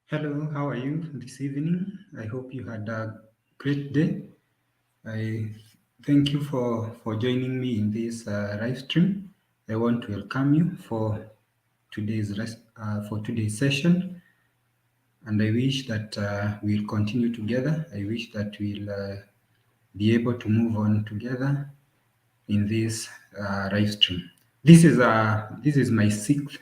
Hello, how are you this evening? I hope you had a great day. I thank you for joining me in this live stream. I want to welcome you for today's session, and I wish that we'll continue together. I wish that we'll be able to move on together in this live stream. This is my sixth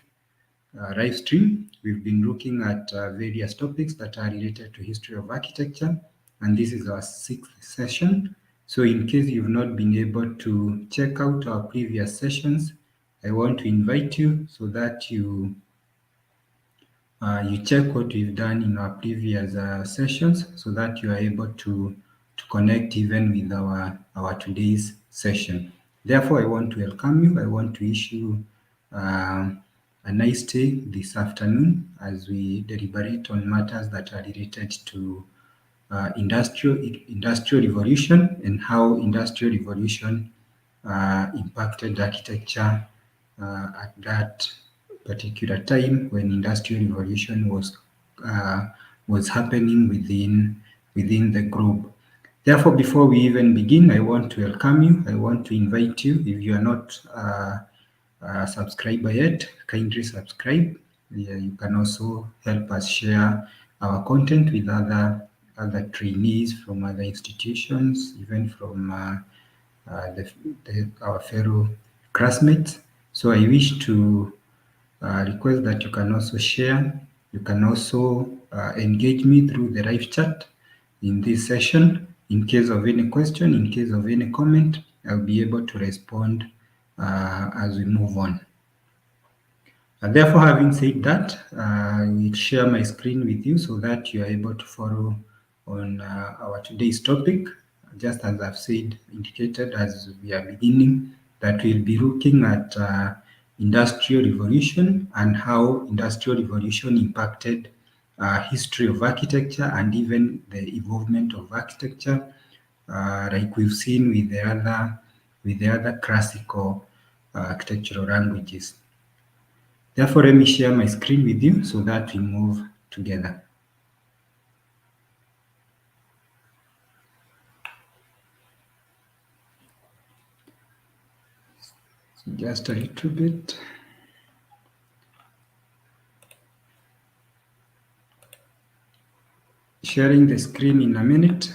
live stream. We've been looking at various topics that are related to history of architecture, and this is our sixth session. So in case you've not been able to check out our previous sessions, I want to invite you so that you check what we've done in our previous sessions so that you are able to connect even with our today's session. Therefore, I want to welcome you. I want to wish you a nice day this afternoon as we deliberate on matters that are related to industrial revolution and how industrial revolution impacted architecture at that particular time when industrial revolution was happening within the globe. Therefore, before we even begin, I want to welcome you. I want to invite you. If you are not a subscriber yet, kindly subscribe. Yeah, you can also help us share our content with other trainees from other institutions, even from our fellow classmates. So I wish to request that you can also share. You can also engage me through the live chat in this session. In case of any question, in case of any comment, I'll be able to respond as we move on. Therefore, having said that, I will share my screen with you so that you are able to follow on our today's topic. Just as I've said, indicated as we are beginning, that we'll be looking at industrial revolution and how industrial revolution impacted history of architecture and even the evolvement of architecture, like we've seen with the other classical architectural languages. Therefore, let me share my screen with you so that we move together. So just a little bit. Sharing the screen in a minute.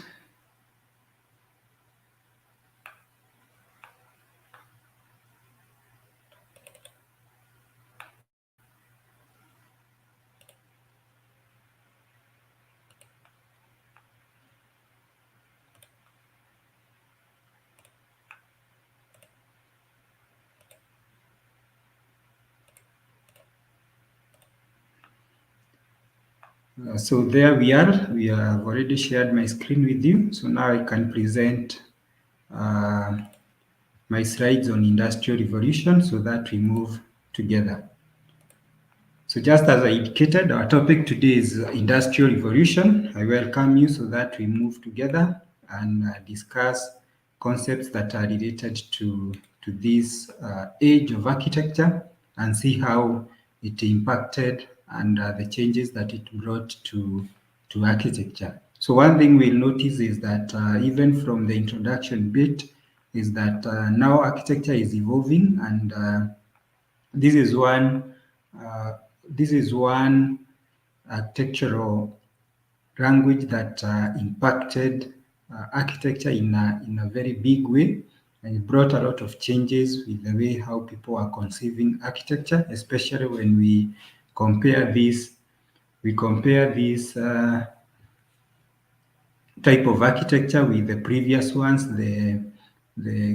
So there we are. We have already shared my screen with you. So now I can present my slides on industrial revolution so that we move together. So just as I indicated, our topic today is industrial revolution. I welcome you so that we move together and discuss concepts that are related to this age of architecture and see how it impacted and the changes that it brought to architecture. So one thing we'll notice is that even from the introduction bit is that now architecture is evolving, and this is one uh, architectural language that impacted architecture in a very big way, and it brought a lot of changes with the way how people are conceiving architecture, especially when we compare this type of architecture with the previous ones, the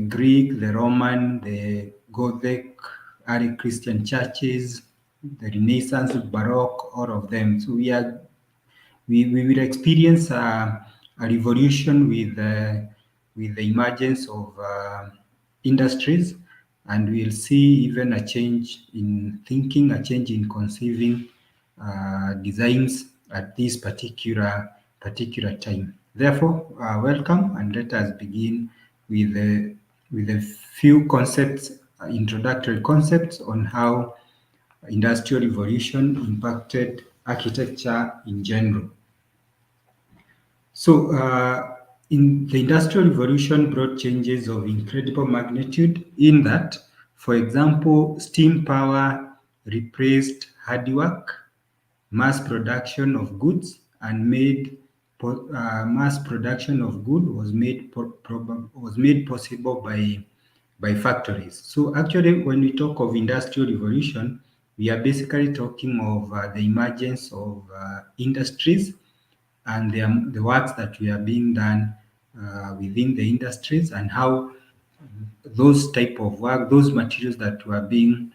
Greek, the Roman, the Gothic, early Christian churches, the Renaissance, Baroque, all of them. So we will experience a revolution with the emergence of industries, and we'll see even a change in thinking, a change in conceiving designs at this particular time. Therefore, welcome, and let us begin with a few concepts, introductory concepts on how industrial revolution impacted architecture in general. So, in the Industrial Revolution brought changes of incredible magnitude in that, for example, steam power replaced hard work, mass production of goods, and mass production of good was made possible by factories. So, actually, when we talk of Industrial Revolution, we are basically talking of the emergence of industries and the works that we are being done within the industries, and how those type of work, those materials that were being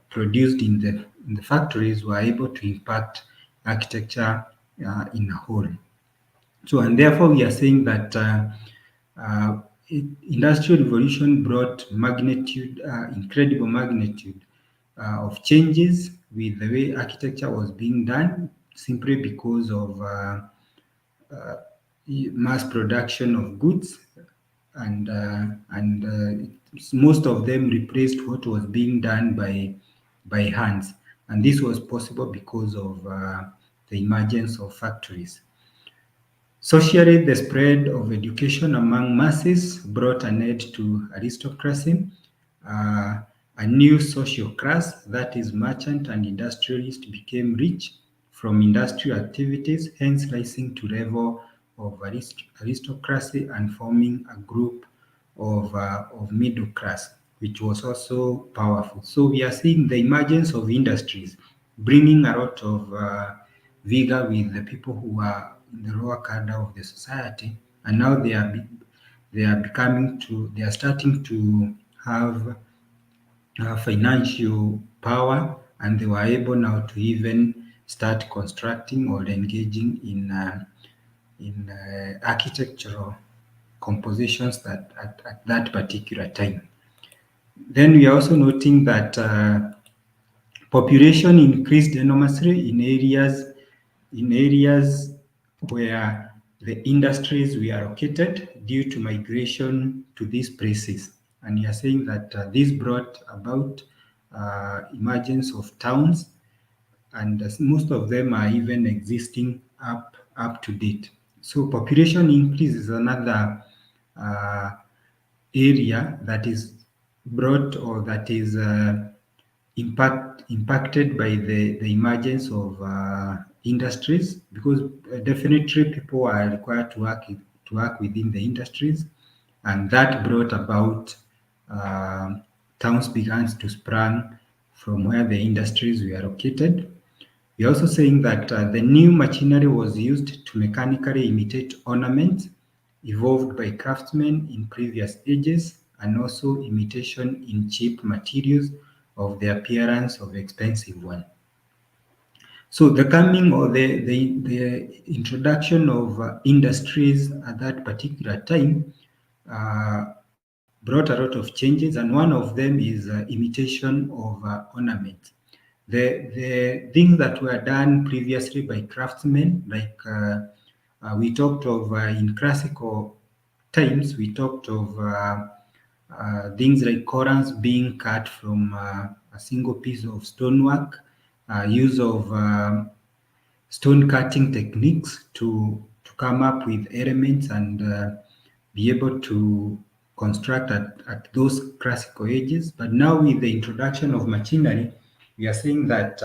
produced in the factories were able to impact architecture in a whole. So, and therefore we are saying that industrial revolution brought magnitude, incredible magnitude of changes with the way architecture was being done, simply because of mass production of goods, and most of them replaced what was being done by hands, and this was possible because of the emergence of factories. Socially, the spread of education among masses brought an end to aristocracy. Uh, a new social class, that is merchant and industrialist, became rich from industrial activities, hence rising to level of aristocracy and forming a group of middle class, which was also powerful. So we are seeing the emergence of industries bringing a lot of vigor with the people who are in the lower cadre of the society, and now they are starting to have financial power, and they were able now to even start constructing or engaging in architectural compositions that at that particular time. Then we are also noting that population increased enormously in areas where the industries were located due to migration to these places. And we are saying that this brought about emergence of towns, and most of them are even existing up to date. So population increase is another uh, area that is brought, or that is impacted by the emergence of industries, because definitely people are required to work within the industries, and that brought about uh, towns began to sprang from where the industries were located. We're also saying that the new machinery was used to mechanically imitate ornaments evolved by craftsmen in previous ages, and also imitation in cheap materials of the appearance of expensive one. So the coming, or the introduction of industries at that particular time brought a lot of changes, and one of them is imitation of ornaments. The things that were done previously by craftsmen, like we talked of in classical times, we talked of things like Korans being cut from a single piece of stonework, use of stone cutting techniques to come up with elements and be able to construct at those classical ages. But now with the introduction of machinery, we are seeing that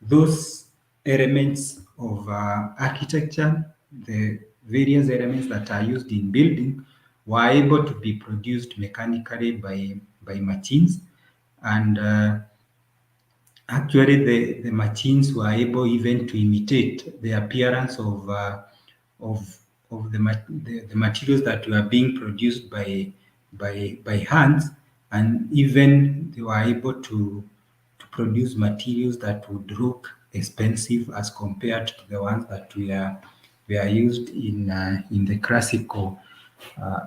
those elements of architecture, the various elements that are used in building, were able to be produced mechanically by machines, and actually, the machines were able even to imitate the appearance of the materials that were being produced by hands, and even they were able to produce materials that would look expensive as compared to the ones that were used in the classical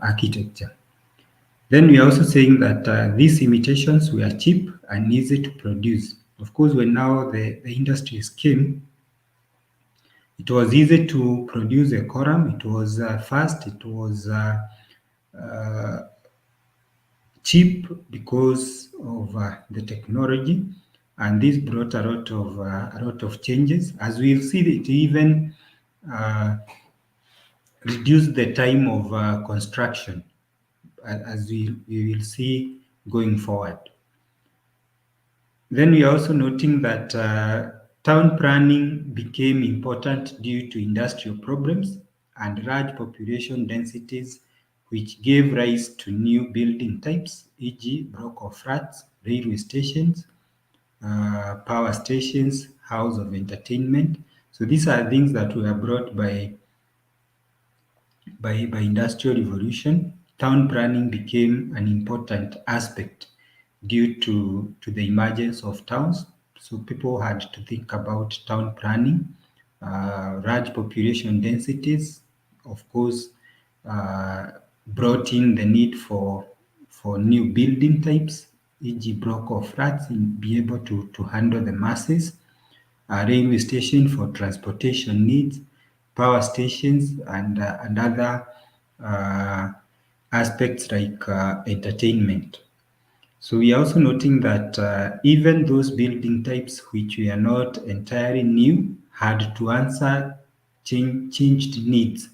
architecture. Then we are also saying that these imitations were cheap and easy to produce. Of course, when now the industries came, it was easy to produce a column. It was fast. It was cheap because of the technology, and this brought a lot of changes. As we'll see, it even reduced the time of construction, as we will see going forward. Then we are also noting that town planning became important due to industrial problems and large population densities, which gave rise to new building types, e.g., block of flats, railway stations, power stations, house of entertainment. So these are things that were brought by industrial revolution. Town planning became an important aspect due to the emergence of towns. So people had to think about town planning, large population densities, of course, brought in the need for new building types, e.g. block of flats, and be able to handle the masses, a railway station for transportation needs, power stations, and other uh, aspects like entertainment. So we are also noting that even those building types which were not entirely new had to answer changed needs,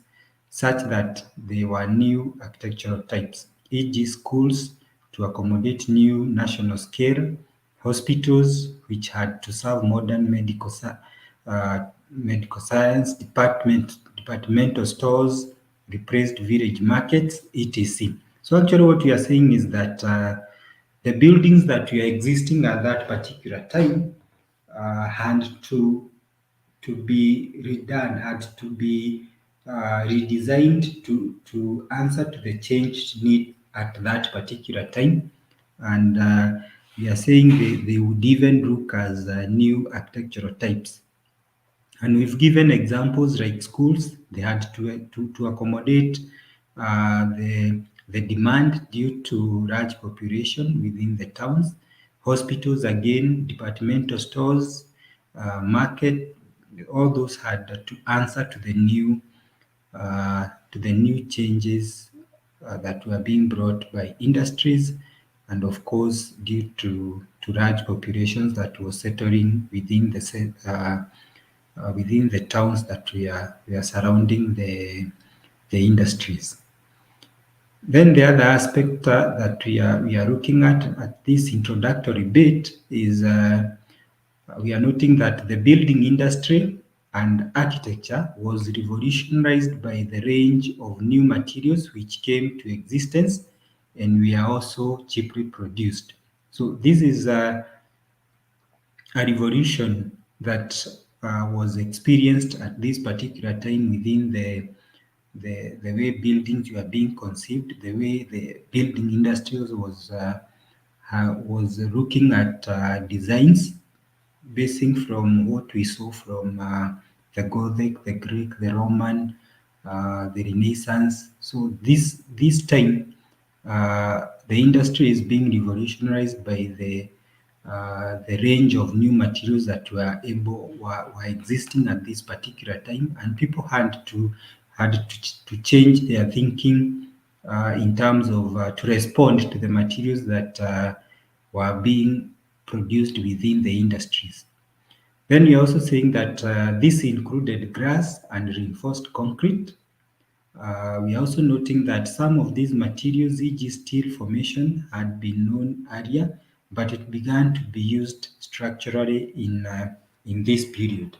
such that they were new architectural types, e.g. schools to accommodate new national scale, hospitals which had to serve modern medical science, departmental stores, replaced village markets, etc. So actually what we are saying is that the buildings that were existing at that particular time had to be redone, had to be redesigned to answer to the changed need at that particular time. And we are saying they would even look as new architectural types. And we've given examples like schools, they had to accommodate the demand due to large population within the towns. Hospitals, again, departmental stores, market, all those had to answer to the new changes that were being brought by industries, and of course due to large populations that was settling within the towns that we are surrounding the industries. Then the other aspect that we are looking at this introductory bit is we are noting that the building industry and architecture was revolutionized by the range of new materials which came to existence and were also cheaply produced. So this is a revolution that was experienced at this particular time within the way buildings were being conceived, the way the building industry was looking at designs basing from what we saw from the Gothic, the Greek, the Roman, the Renaissance. So this time, the industry is being revolutionized by the range of new materials that were existing at this particular time, and people had to change their thinking in terms of to respond to the materials that were being produced within the industries. Then we're also saying that this included glass and reinforced concrete. We are also noting that some of these materials, e.g. steel formation, had been known earlier, but it began to be used structurally in this period.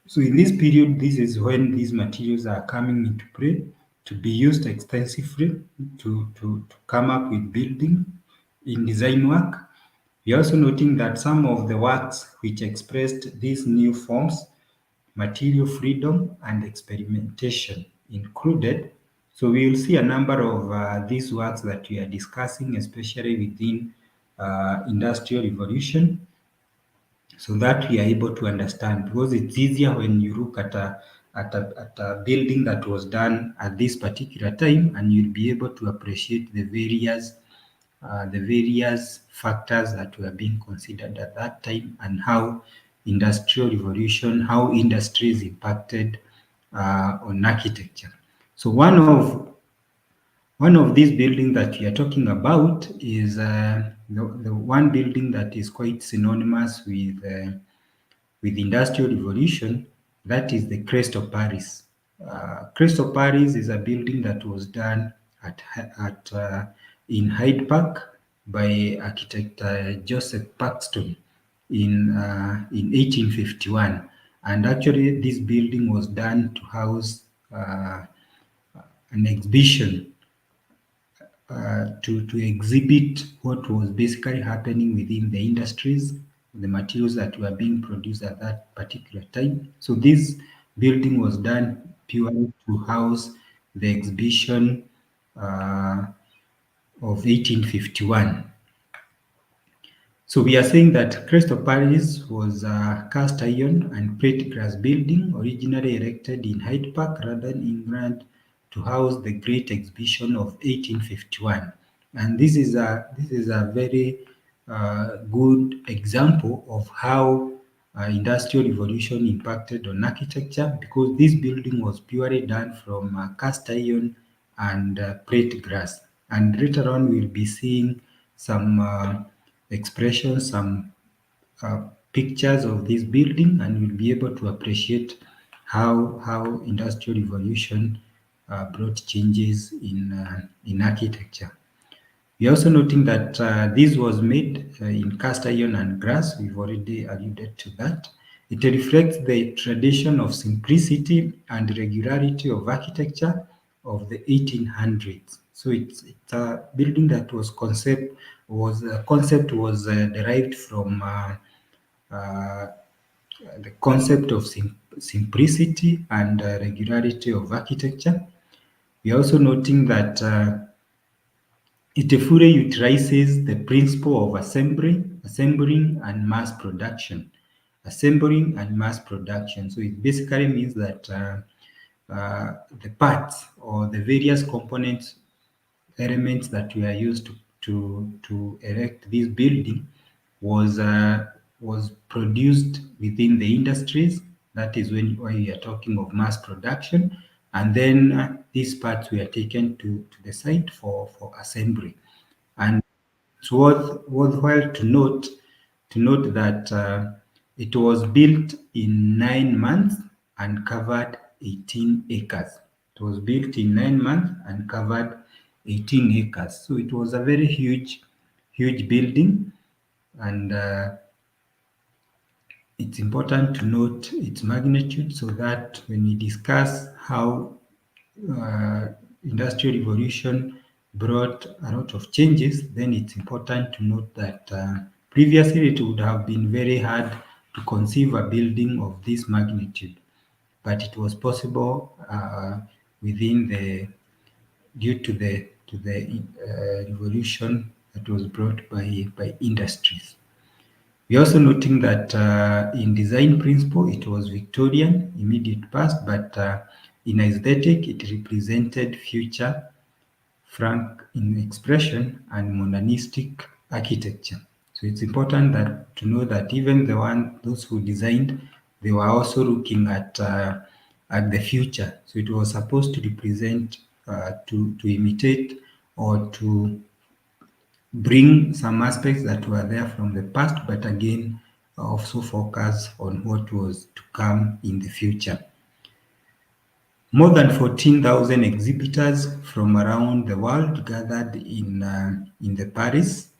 So in this period, this is when these materials are coming into play to be used extensively to come up with building in design work. We are also noting that some of the works which expressed these new forms, material freedom and experimentation included. So we will see a number of these works that we are discussing, especially within industrial revolution, so that we are able to understand, because it's easier when you look at a building that was done at this particular time, and you'll be able to appreciate the various factors that were being considered at that time, and how industrial revolution, how industries impacted on architecture. So one One of these buildings that we are talking about is the one building that is quite synonymous with Industrial Revolution. That is the Crest of Paris. Crest of Paris is a building that was done in Hyde Park by architect Joseph Paxton in 1851, and actually this building was done to house an exhibition to exhibit what was basically happening within the industries, the materials that were being produced at that particular time. So this building was done purely to house the exhibition of 1851. So we are saying that Crest of Paris was a cast iron and plate glass building originally erected in Hyde Park, London, England, to house the Great Exhibition of 1851. And this is a very good example of how Industrial Revolution impacted on architecture, because this building was purely done from cast iron and plate glass. And later on, we'll be seeing some expressions, some pictures of this building, and you'll be able to appreciate how Industrial Revolution brought changes in architecture. We are also noting that this was made in cast iron and glass. We've already alluded to that. It reflects the tradition of simplicity and regularity of architecture of the 1800s. So it's a building that was concept was derived from the concept of simplicity and regularity of architecture. We are also noting that it fully utilizes the principle of assembling and mass production. Assembling and mass production. So it basically means that the parts or the various components, elements that we are used to erect this building was produced within the industries. That is why we are talking of mass production, and then these parts were taken to the site for assembly. And it's worthwhile to note that it was built in 9 months and covered 18 acres. It was built in 9 months and covered 18 acres. So it was a very huge building, and it's important to note its magnitude, so that when we discuss how uh, industrial revolution brought a lot of changes, then it's important to note that previously it would have been very hard to conceive a building of this magnitude, but it was possible within the due to the revolution that was brought by industries. We're also noting that in design principle, it was Victorian, immediate past, but in aesthetic, it represented future, frank in expression, and modernistic architecture. So it's important to know that even those who designed, they were also looking at the future. So it was supposed to represent, to imitate, or to bring some aspects that were there from the past, but again, also focus on what was to come in the future. More than 14,000 exhibitors from around the world gathered in the Paris,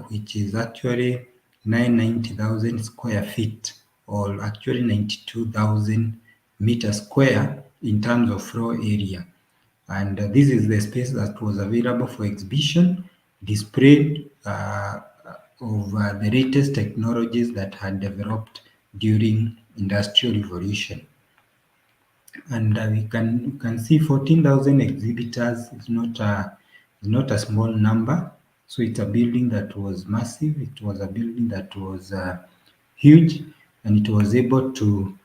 which is actually 990,000 square feet, or actually 92,000 meters square in terms of floor area. And this is the space that was available for exhibition, displayed of the latest technologies that had developed during Industrial Revolution. And we can see 14,000 exhibitors is not a small number. So it's a building that was massive. It was a building that was huge, and it was able to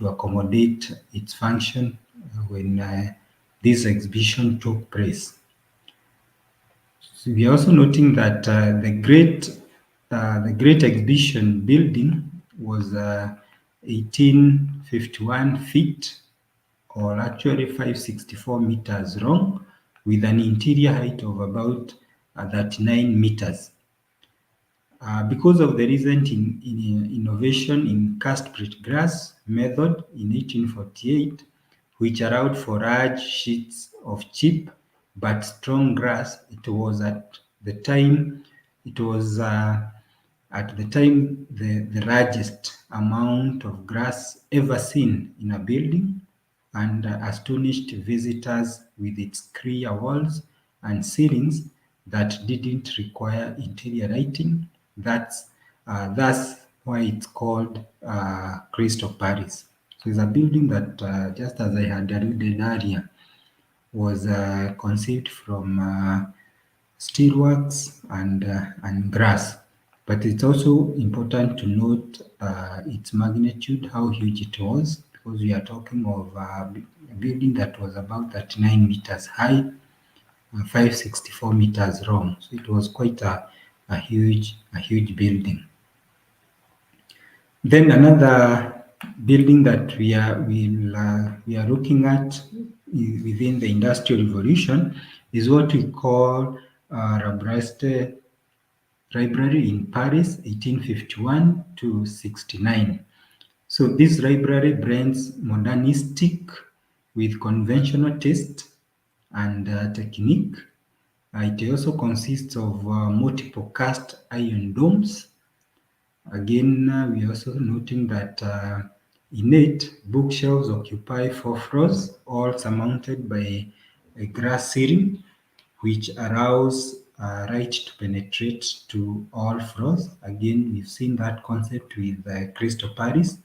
accommodate its function when this exhibition took place. So we are also noting that the Great Exhibition building was 1851 feet, or actually 564 meters long, with an interior height of about 39 meters. Because of the recent innovation in cast-print glass method in 1848, which allowed for large sheets of cheap but strong glass, it was at the time the largest amount of glass ever seen in a building, and astonished visitors with its clear walls and ceilings that didn't require interior lighting. That's why it's called Crest of Paris. So it's a building that, just as I had alluded earlier, was conceived from steelworks and grass. But it's also important to note its magnitude, how huge it was, because we are talking of a building that was about 39 meters high, 564 meters long. So it was quite a huge building. Then another building that we are looking at within the Industrial Revolution is what we call La Breste Library in Paris, 1851 to 69. So this library blends modernistic with conventional taste and technique. It also consists of multiple cast iron domes. Again, we are also noting that in it, bookshelves occupy 4 floors, all surmounted by a glass ceiling, which allows light to penetrate to all floors. Again, we've seen that concept with Crest of Paris.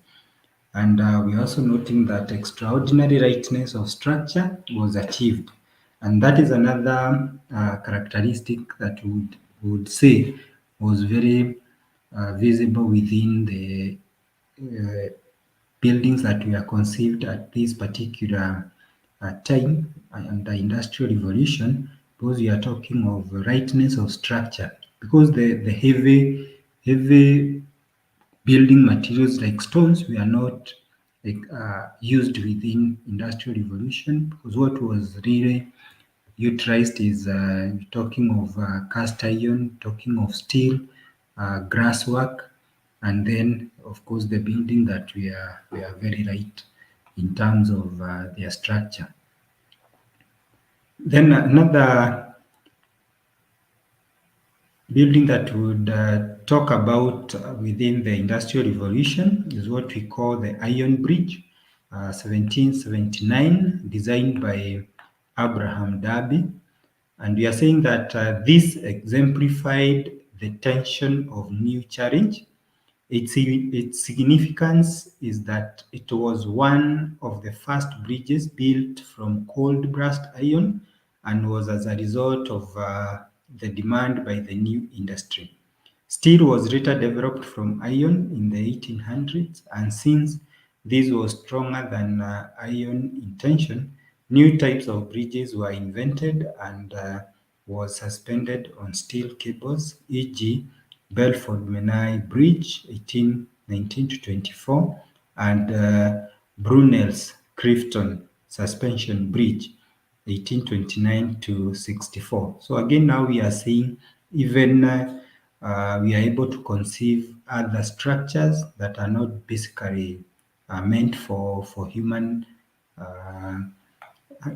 And we're also noting that extraordinary lightness of structure was achieved. And that is another characteristic that would say was very visible within the buildings that were conceived at this particular time and the Industrial Revolution, because we are talking of lightness of structure. Because the heavy building materials like stones were not used within Industrial Revolution, because what was really utilized is talking of cast iron, talking of steel, grass work, and then of course the building that we are very light in terms of their structure. Then another building that would talk about within the Industrial Revolution is what we call the Iron Bridge, 1779, designed by Abraham Darby. And we are saying that this exemplified the tension of new challenge. Its significance is that it was one of the first bridges built from cold blast iron and was as a result of the demand by the new industry. Steel was later developed from iron in the 1800s, and since this was stronger than iron in tension, new types of bridges were invented and was suspended on steel cables, e.g. Belford-Menai Bridge, 1819 to 24, and Brunel's Clifton Suspension Bridge, 1829 to 64. So again, now we are seeing even we are able to conceive other structures that are not basically meant for human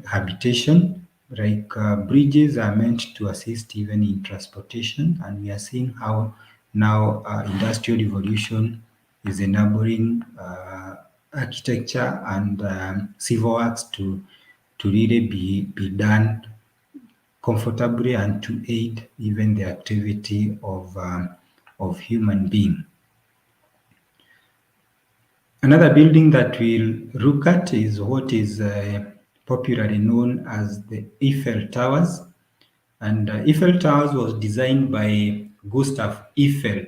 habitation. Like bridges are meant to assist even in transportation, and we are seeing how now Industrial Revolution is enabling architecture and civil works to really be done comfortably and to aid even the activity of human being. Another building that we'll look at is what is popularly known as the Eiffel Towers. And Eiffel Towers was designed by Gustav Eiffel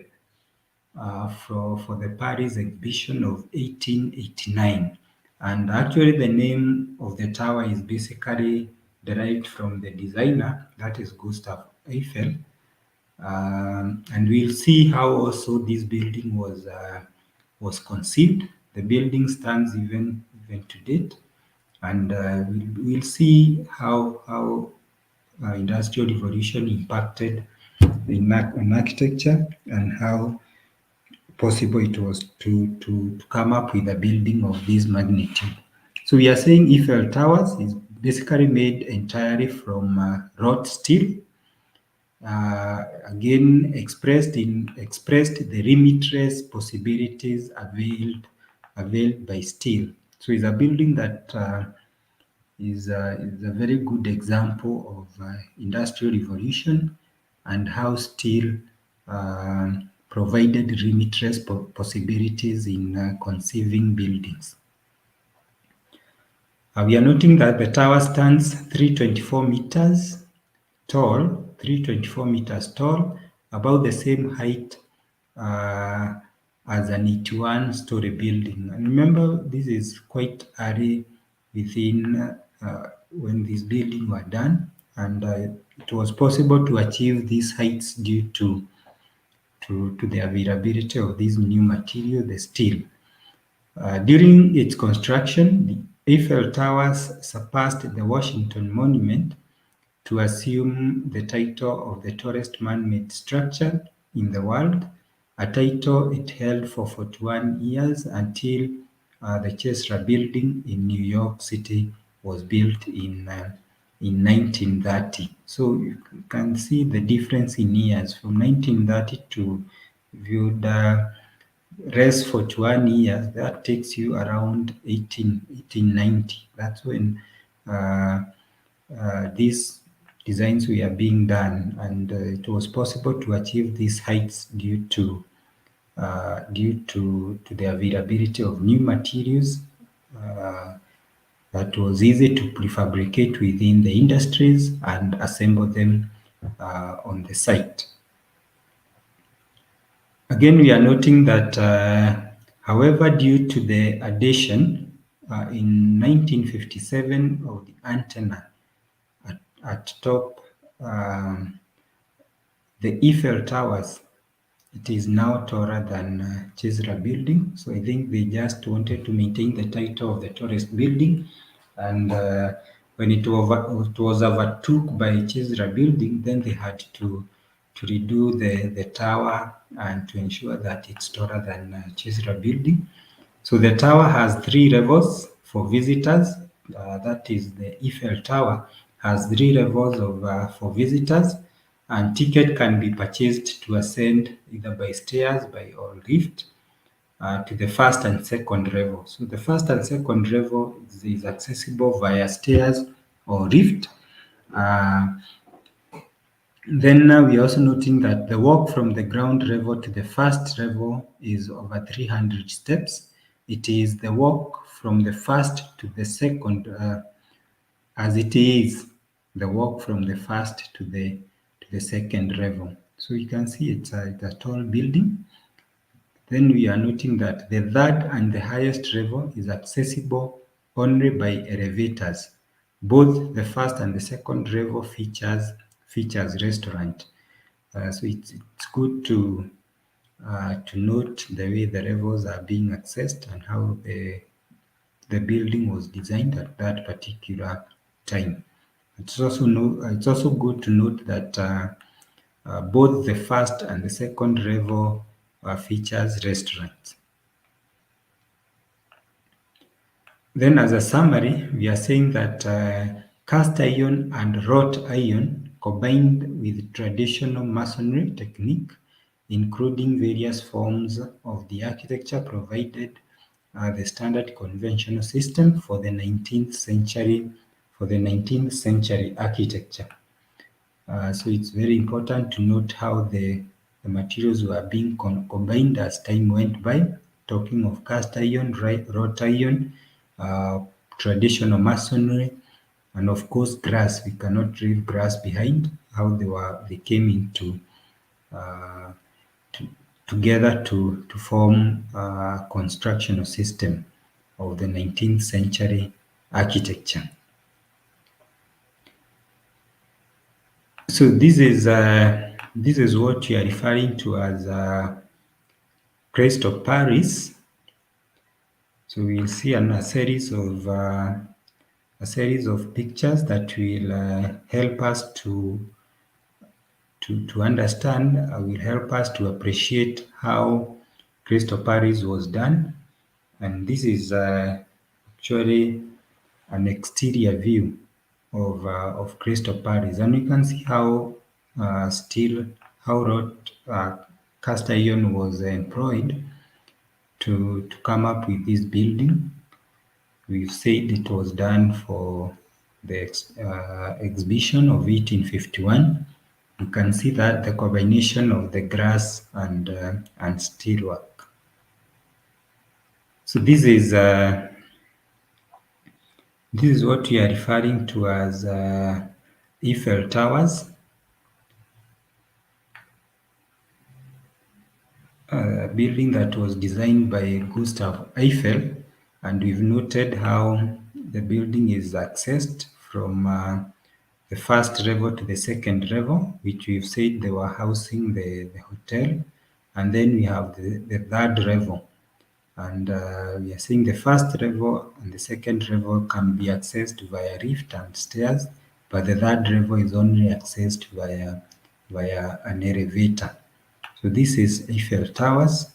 for the Paris exhibition of 1889. And actually the name of the tower is basically derived from the designer, that is Gustav Eiffel. And we'll see how also this building was conceived. The building stands even to date, and we'll see how Industrial Revolution impacted on architecture and how possible it was to come up with a building of this magnitude. So we are saying Eiffel Towers is basically made entirely from wrought steel. Again, expressed the limitless possibilities availed by steel. So it's a building that is a very good example of industrial revolution and how steel provided limitless possibilities in conceiving buildings. We are noting that the tower stands 324 meters tall, about the same height as an 81-story building. And remember, this is quite early within when these buildings were done, and it was possible to achieve these heights due to the availability of this new material, the steel. During its construction, the Eiffel Towers surpassed the Washington Monument to assume the title of the tallest man-made structure in the world, a title it held for 41 years until the Chesra Building in New York City was built in 1930. So you can see the difference in years from 1930 to viewed rest 41 years. That takes you around 1890. That's when these designs were being done, and it was possible to achieve these heights due to the availability of new materials that was easy to prefabricate within the industries and assemble them on the site. Again, we are noting that, however, due to the addition in 1957 of the antenna at top the Eiffel Towers, it is now taller than Chesra Building. So I think they just wanted to maintain the title of the tallest building, and when it was overtook by Chesra Building, then they had to redo the tower and to ensure that it's taller than Chesra Building. So the tower has 3 levels for visitors. That is, the Eiffel Tower has 3 levels for visitors, and ticket can be purchased to ascend either by stairs or lift to the first and second level. So the first and second level is accessible via stairs or lift. Then we are also noting that the walk from the ground level to the first level is over 300 steps. It is the walk from the first to the second, as it is the walk from the first to the second level. So you can see it's a tall building. Then we are noting that the third and the highest level is accessible only by elevators. Both the first and the second level features restaurant. So it's good to note the way the levels are being accessed and how the building was designed at that particular time. It's also good to note that both the first and the second level features restaurants. Then, as a summary, we are saying that cast iron and wrought iron combined with traditional masonry technique, including various forms of the architecture, provided the standard conventional system for the 19th century architecture. So it's very important to note how the materials were being combined as time went by, talking of cast iron, wrought iron, traditional masonry, and of course grass. We cannot leave grass behind, how they came into together to form a constructional system of the 19th century architecture. So this is what we are referring to as Crest of Paris. So we'll see a series of a series of pictures that will help us to understand, will help us to appreciate how Crest of Paris was done. And this is actually an exterior view of Crest of Paris, and you can see how wrought cast iron was employed to come up with this building. We've said it was done for the exhibition of 1851. You can see that the combination of the grass and steelwork. So this is what we are referring to as Eiffel Towers. A building that was designed by Gustav Eiffel, and we've noted how the building is accessed from the first level to the second level, which we've said they were housing the hotel, and then we have the third level. And we are saying the first level and the second level can be accessed via lift and stairs, but the third level is only accessed via an elevator. So this is Eiffel Towers.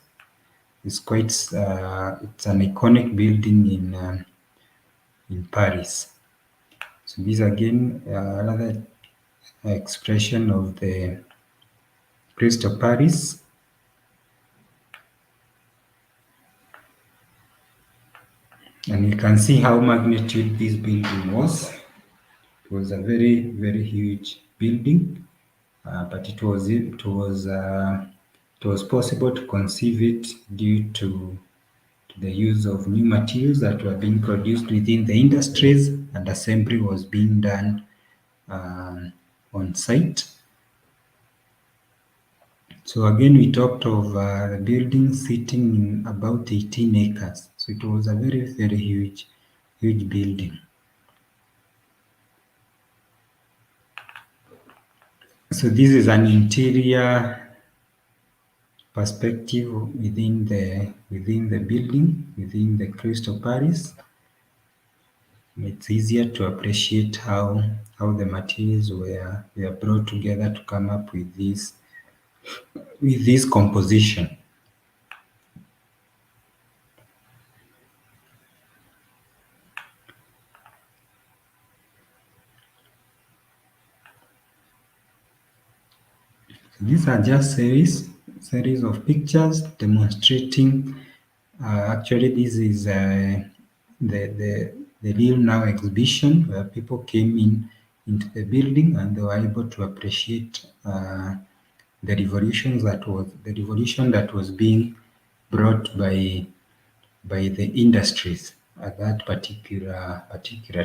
It's quite it's an iconic building in Paris. So this again another expression of the Crest of Paris. And you can see how magnitude this building was. It was a very, very huge building, but it was possible to conceive it due to the use of new materials that were being produced within the industries, and assembly was being done on site. So again, we talked of the building sitting in about 18 acres. So it was a very, very huge building. So this is an interior perspective within the building, within the Crest of Paris. It's easier to appreciate how the materials were brought together to come up with this composition. These are just series of pictures demonstrating. Actually, this is the real now exhibition where people came into the building and they were able to appreciate the revolution that was being brought by the industries at that particular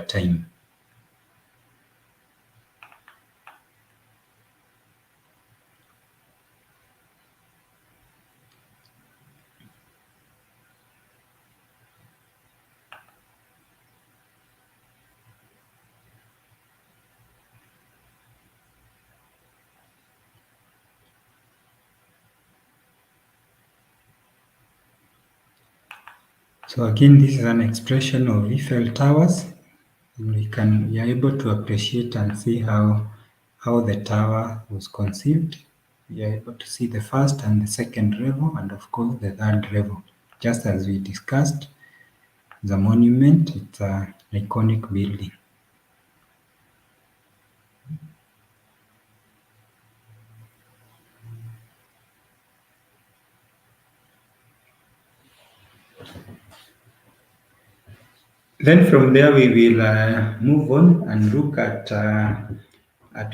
time. So again, this is an expression of Eiffel Towers. We are able to appreciate and see how the tower was conceived. We are able to see the first and the second level, and of course the third level. Just as we discussed, the monument, it's an iconic building. Then from there we will move on and look at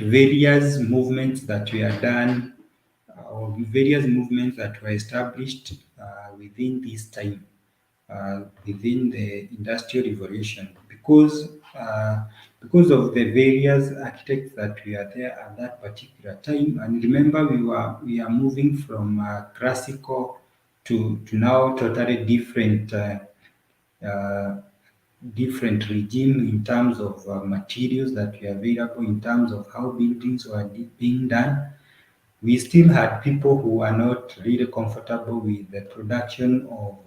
various movements that were done, or various movements that were established within this time, within the Industrial Revolution, because of the various architects that were there at that particular time. And remember, we are moving from classical to now totally different. Different regime in terms of materials that were available, in terms of how buildings were being done. We still had people who were not really comfortable with the production of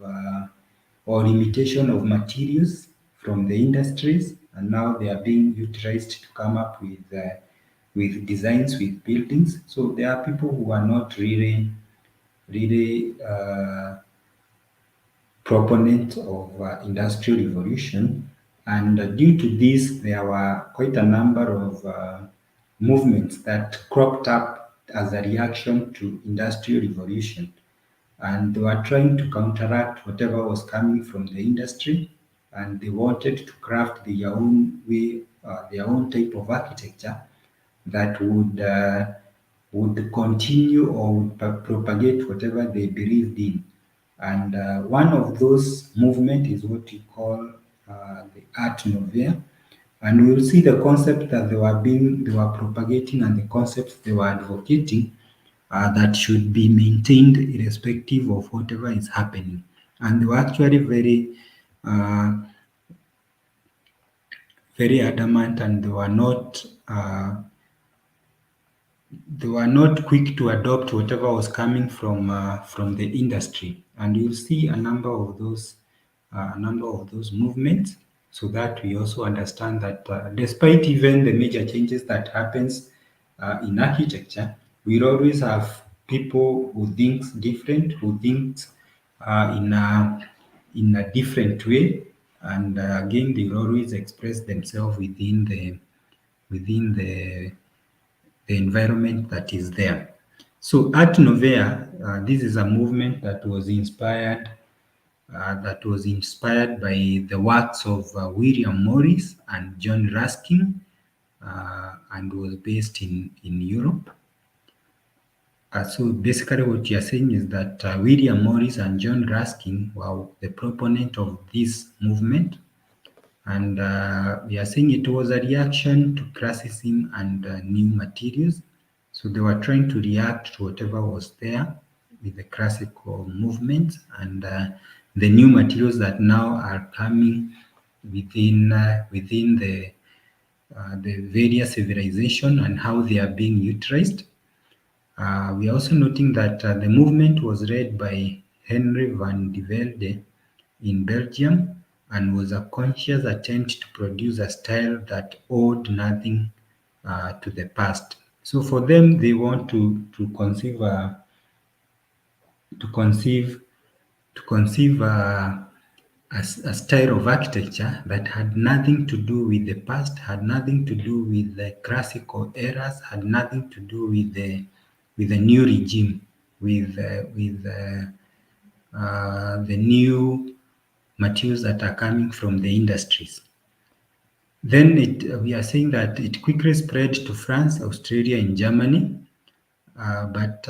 or limitation of materials from the industries. and now they are being utilized to come up with designs, with buildings. So there are people who are not really proponent of industrial revolution, and due to this, there were quite a number of movements that cropped up as a reaction to industrial revolution, and they were trying to counteract whatever was coming from the industry, and they wanted to craft their own way, their own type of architecture that would continue or would propagate whatever they believed in. And one of those movement is what we call the Art Nouveau. And we'll see the concept that they were propagating and the concepts they were advocating that should be maintained irrespective of whatever is happening. And they were actually uh, very adamant, and they were not quick to adopt whatever was coming from the industry. And you'll see a number of those movements, so that we also understand that despite even the major changes that happens in architecture, we'll always have people who think different, who think in a different way, and again, they will always express themselves within the environment that is there. So Art Nouveau, this is a movement that was inspired by the works of William Morris and John Ruskin, and was based in Europe. So basically, what you are saying is that William Morris and John Ruskin were the proponent of this movement, and we are saying it was a reaction to classicism and new materials. So they were trying to react to whatever was there with the classical movements and the new materials that now are coming within the various civilization and how they are being utilized. We are also noting that the movement was led by Henry van de Velde in Belgium and was a conscious attempt to produce a style that owed nothing to the past. So for them, they want to conceive to conceive to conceive a style of architecture that had nothing to do with the past, had nothing to do with the classical eras, had nothing to do with the new regime, with the new materials that are coming from the industries. Then we are saying that it quickly spread to France, Australia, and Germany, but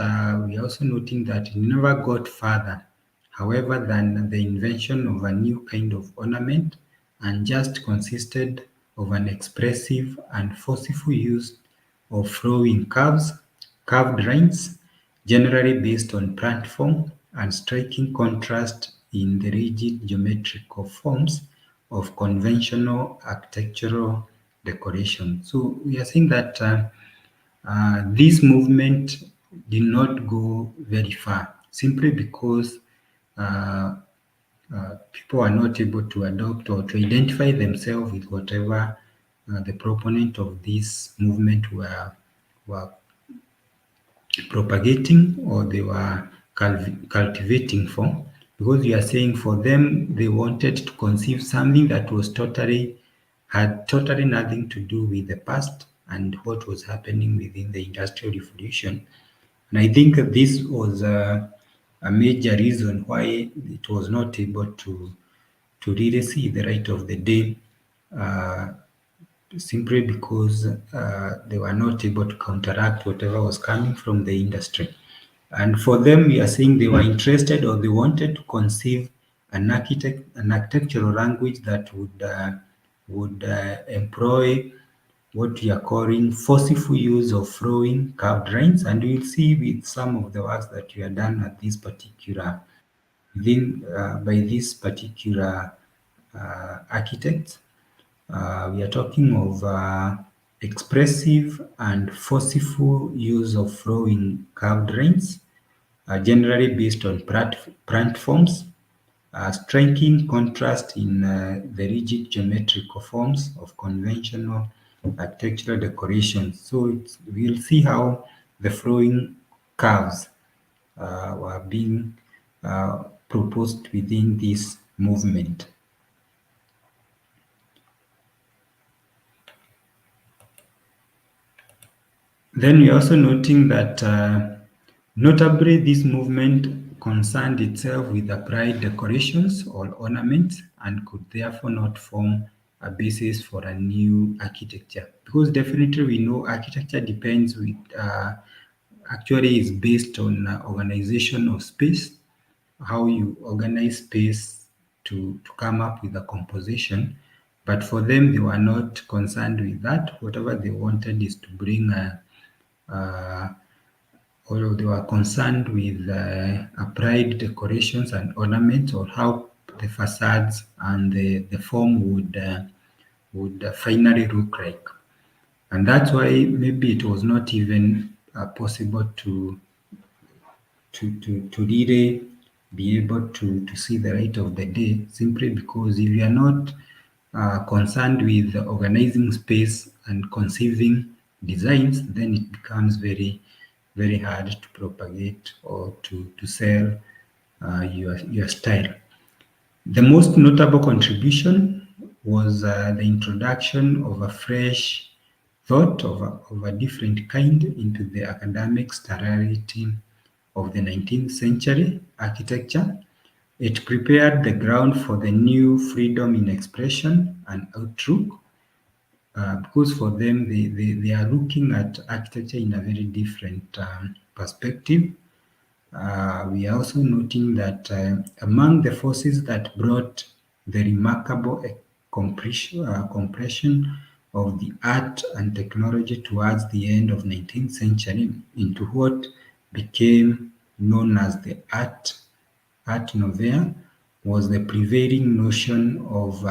we are also noting that it never got further, however, than the invention of a new kind of ornament, and just consisted of an expressive and forceful use of flowing curves, curved lines, generally based on platform, and striking contrast in the rigid geometrical forms of conventional architectural decoration. So we are saying that this movement did not go very far, simply because uh, people are not able to adopt or to identify themselves with whatever the proponent of this movement were propagating, or they were cultivating for, because you are saying for them they wanted to conceive something that had totally nothing to do with the past and what was happening within the industrial revolution. And I think this was a major reason why it was not able to really see the light of the day, uh, simply because they were not able to counteract whatever was coming from the industry. And for them, we are saying they were interested, or they wanted to conceive an architectural language that would employ what we are calling forceful use of flowing curved lines. And we'll see with some of the works that we are done at this particular by this particular architect. We are talking of expressive and forceful use of flowing curved lines, generally based on platforms, A striking contrast in the rigid geometrical forms of conventional architectural decorations. So we'll see how the flowing curves were being proposed within this movement. Then we're also noting that notably this movement concerned itself with applied decorations or ornaments and could therefore not form a basis for a new architecture, because definitely we know architecture depends with actually is based on organization of space, how you organize space to come up with a composition. But for them, they were not concerned with that. Whatever they wanted is to bring or they were concerned with applied decorations and ornaments, or how the facades and the form would finally look like. And that's why maybe it was not even possible to really be able to see the light of the day, simply because if you are not concerned with organizing space and conceiving designs, then it becomes very, very hard to propagate or to sell your style. The most notable contribution was the introduction of a fresh thought of a different kind into the academic style of the 19th century architecture. It prepared the ground for the new freedom in expression and outlook, because for them, they are looking at architecture in a very different perspective. We are also noting that among the forces that brought the remarkable compression of the art and technology towards the end of 19th century into what became known as the Art Nouveau was the prevailing notion of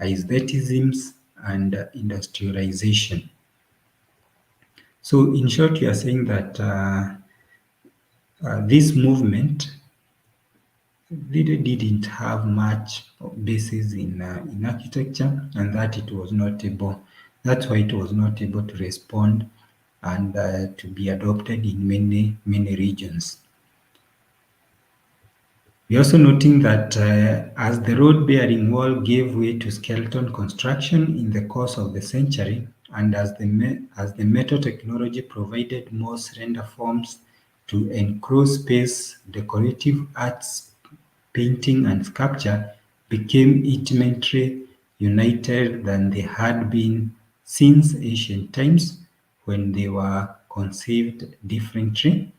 aestheticism and industrialization. So in short, you are saying that this movement really didn't have much basis in architecture, and that it was not able. That's why it was not able to respond and to be adopted in many regions. We're also noting that as the road-bearing wall gave way to skeleton construction in the course of the century, and as the metal technology provided more slender forms to enclose space, decorative arts, painting, and sculpture became intimately united than they had been since ancient times, when they were conceived differently.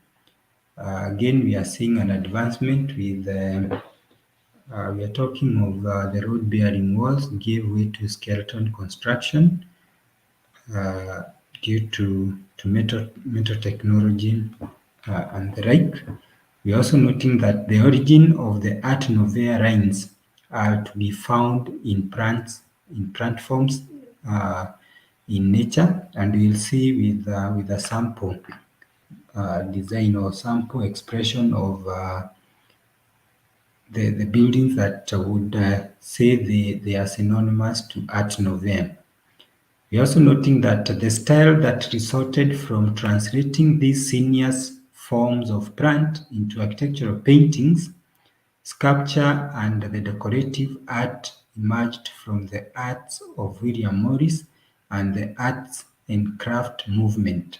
Again, we are seeing an advancement with, we are talking of the road-bearing walls gave way to skeleton construction due to metal technology and the like. We are also noting that the origin of the Art Nouveau lines are to be found in plant forms in nature, and we'll see with a sample design or sample expression of the buildings that would say they are synonymous to Art Nouveau. We are also noting that the style that resulted from translating these seniors forms of plant into architectural paintings, sculpture, and the decorative art emerged from the arts of William Morris and the arts and craft movement.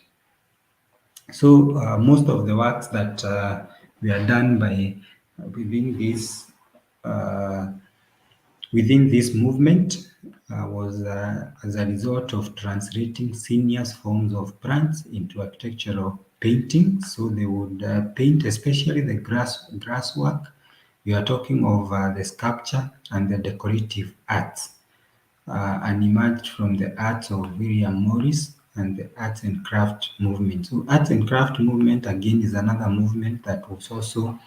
So most of the works that were done by within this uh, movement was as a result of translating seniors forms of plants into architectural painting. So they would paint, especially the grass work. We are talking of the sculpture and the decorative arts, and emerged from the arts of William Morris and the arts and craft movement. So arts and craft movement again is another movement that was also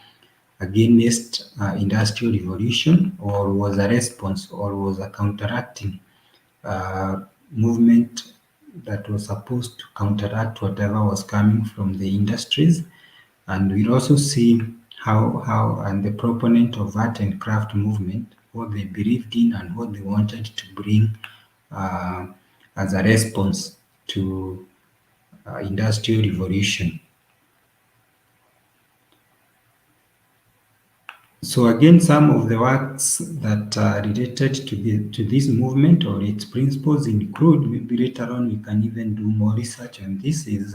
against industrial revolution, or was a response, or was a counteracting movement that was supposed to counteract whatever was coming from the industries. And we'll also see how and the proponent of art and craft movement, what they believed in and what they wanted to bring uh, as a response to industrial revolution. So again, some of the works that are related to this movement or its principles include, maybe later on we can even do more research on this, is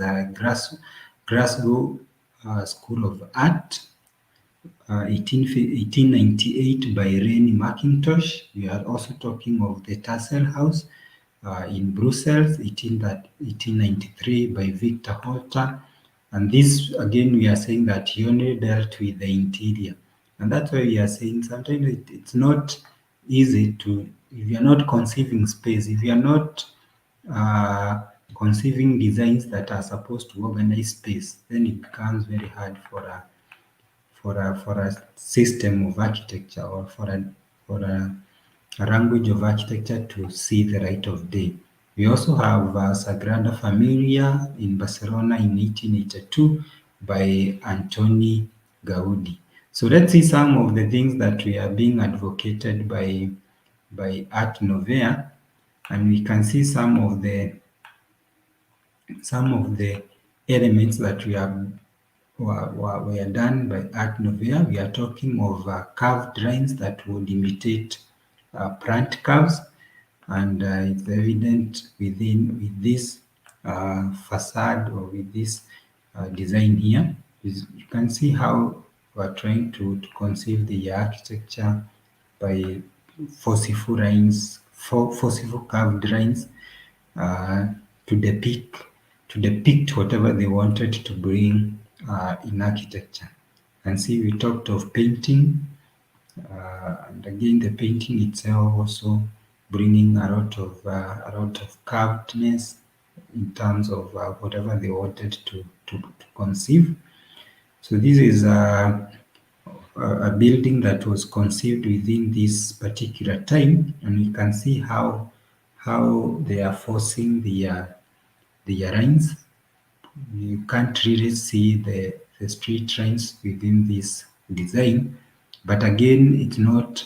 Glasgow School of Art, 1898 by Rennie Mackintosh. We are also talking of the Tassel House in Brussels, 1893 by Victor Holter. And this, again, we are saying that he only dealt with the interior. And that's why we are saying sometimes it's not easy to, if you're not conceiving space, if you're not conceiving designs that are supposed to organize space, then it becomes very hard for a system of architecture or a language of architecture to see the light of day. We also have Sagrada Familia in Barcelona in 1882 by Antoni Gaudi. So let's see some of the things that we are being advocated by Art Nouveau, and we can see some of the elements that were done by Art Nouveau. We are talking of curved lines that would imitate plant curves, and it's evident with this facade or with this design here. You can see how we're trying to conceive the architecture by forceful lines, forceful curved lines uh, to depict whatever they wanted to bring in architecture. And see, we talked of painting, and again, the painting itself also bringing a lot of curvedness in terms of whatever they wanted to conceive. So this is a building that was conceived within this particular time, and we can see how they are forcing the lines. You can't really see the street lines within this design, but again, it's not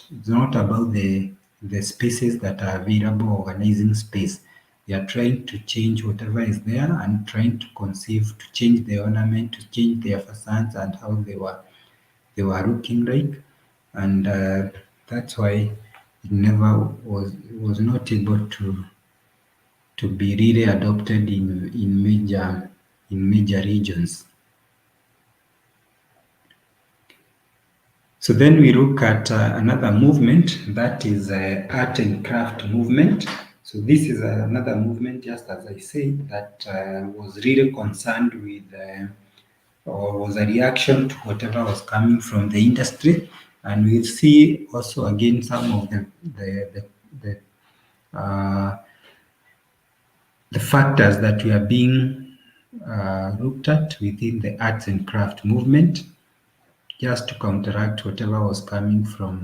about the spaces that are available, organizing space. They are trying to change whatever is there and trying to conceive, to change the ornament, to change their facades and how they were looking like, and that's why it never was not able to be really adopted in major regions. So then we look at another movement, that is art and craft movement. So this is another movement, just as I said, that was really concerned with or was a reaction to whatever was coming from the industry. And we'll see also again some of the factors that we are being looked at within the arts and craft movement, just to counteract whatever was coming from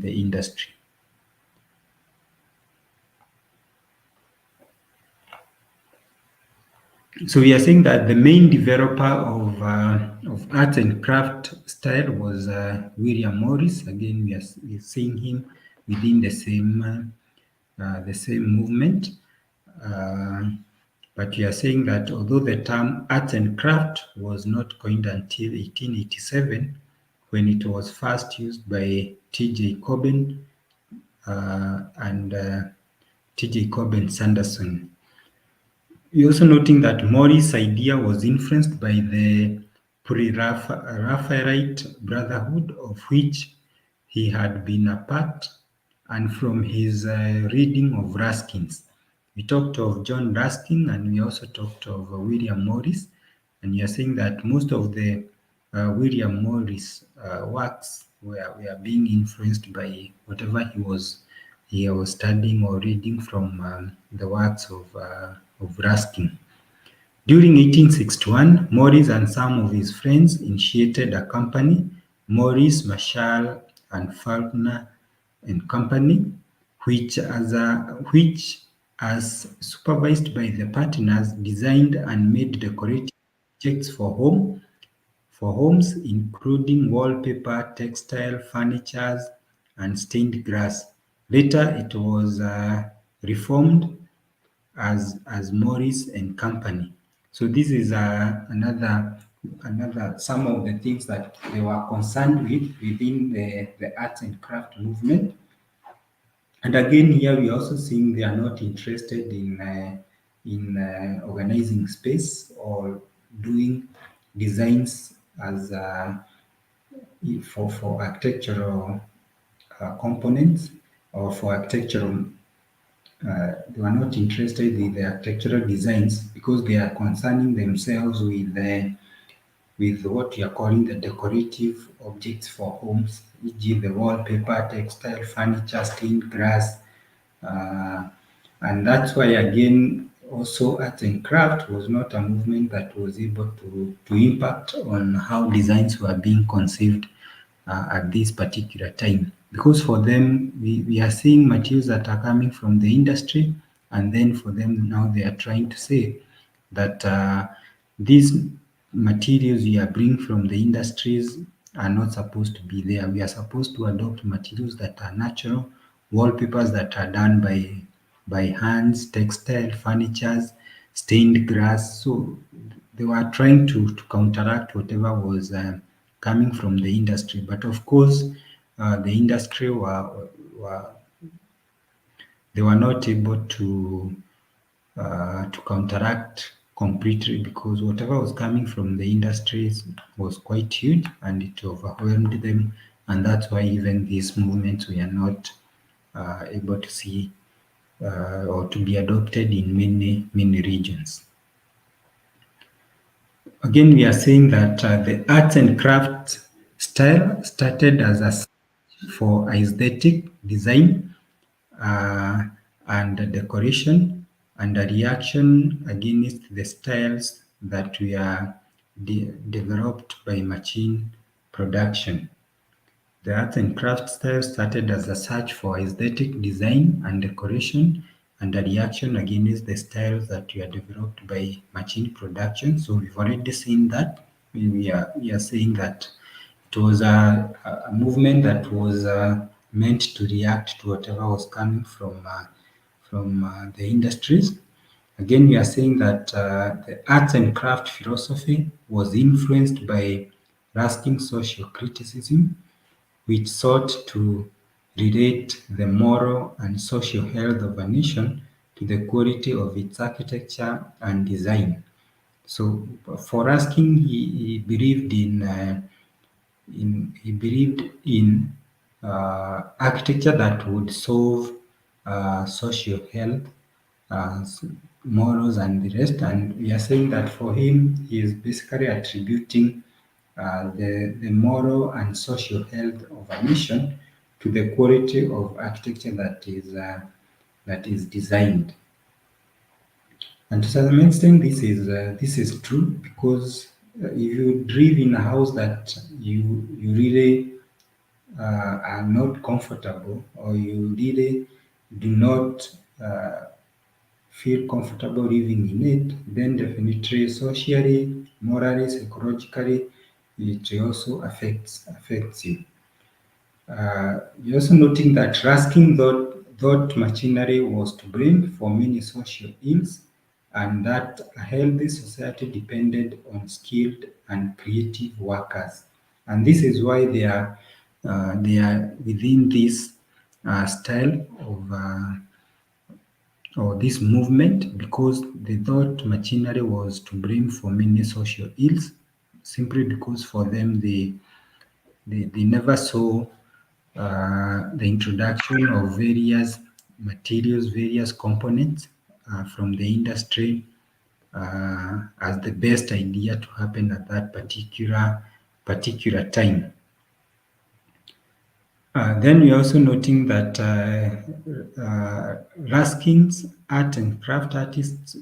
the industry. So we are saying that the main developer of art and craft style was William Morris. Again, we're seeing him within the same movement. But we are saying that although the term art and craft was not coined until 1887, when it was first used by T.J. Coben and T.J. Coben Sanderson. We're also noting that Morris' idea was influenced by the Pre-Raphaelite Brotherhood, of which he had been a part, and from his reading of Ruskin's. We talked of John Ruskin, and we also talked of William Morris, and you're saying that most of the William Morris works were being influenced by whatever he was studying or reading from the works of Ruskin. During 1861, Morris and some of his friends initiated a company, Morris, Marshall and Faulkner and Company, which as supervised by the partners, designed and made decorative objects for for homes, including wallpaper, textile, furniture, and stained glass. Later, it was reformed as Morris and Company. So this is another some of the things that they were concerned with within the arts and craft movement. And again, here we are also seeing they are not interested in organizing space or doing designs as for architectural components or for architectural. They were not interested in the architectural designs because they are concerning themselves with what we are calling the decorative objects for homes, e.g., the wallpaper, textile, furniture, stained glass, uh, and that's why again also art and craft was not a movement that was able to impact on how designs were being conceived at this particular time. Because for them, we are seeing materials that are coming from the industry, and then for them now they are trying to say that these materials we are bringing from the industries are not supposed to be there. We are supposed to adopt materials that are natural, wallpapers that are done by hands, textile, furnitures, stained glass. So they were trying to counteract whatever was coming from the industry. But of course, the industry were they were not able to counteract completely because whatever was coming from the industries was quite huge and it overwhelmed them, and that's why even these movements we are not able to see or to be adopted in many regions. Again, we are saying that the arts and crafts style started as a search for aesthetic design uh, and decoration, and a reaction against the styles that were developed by machine production. The arts and crafts style started as a search for aesthetic design and decoration, and a reaction against the styles that were developed by machine production. So we've already seen that. We are saying that it was a movement that was meant to react to whatever was coming from the industries. Again, we are saying that the arts and craft philosophy was influenced by Ruskin social criticism, which sought to relate the moral and social health of a nation to the quality of its architecture and design. So, for Ruskin, he believed in architecture that would solve social health, morals, and the rest. And we are saying that for him, he is basically attributing the moral and social health of a nation to the quality of architecture that is designed. And to some extent, this is true because if you live in a house that you really are not comfortable, or you really do not feel comfortable living in it, then definitely socially, morally, psychologically, it also affects you. You're also noting that Ruskin thought machinery was to blame for many social ills, and that a healthy society depended on skilled and creative workers. And this is why they are within this style of or this movement, because they thought machinery was to blame for many social ills, simply because for them they never saw the introduction of various materials, various components from the industry as the best idea to happen at that particular time. Then we're also noting that Ruskin's art and craft artists,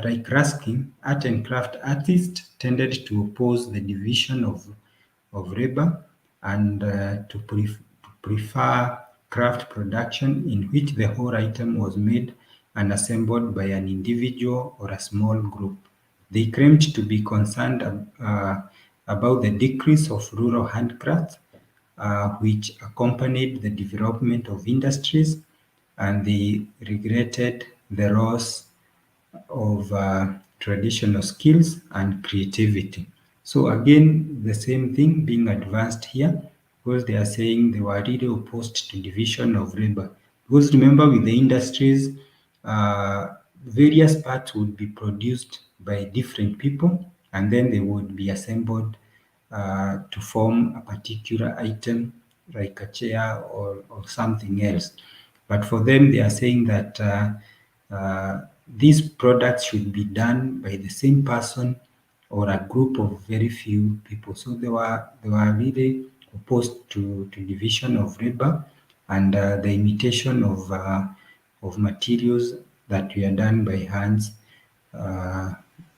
like Ruskin, art and craft artists tended to oppose the division of labor and to prefer craft production in which the whole item was made and assembled by an individual or a small group. They claimed to be concerned about the decrease of rural handcrafts, which accompanied the development of industries, and they regretted the loss of traditional skills and creativity. So again, the same thing being advanced here, because they are saying they were really opposed to division of labor. Because remember, with the industries, various parts would be produced by different people, and then they would be assembled to form a particular item, like a chair or something else. But for them, they are saying that these products should be done by the same person or a group of very few people. So they were really opposed to division of labor and the imitation of materials that were done by hands uh,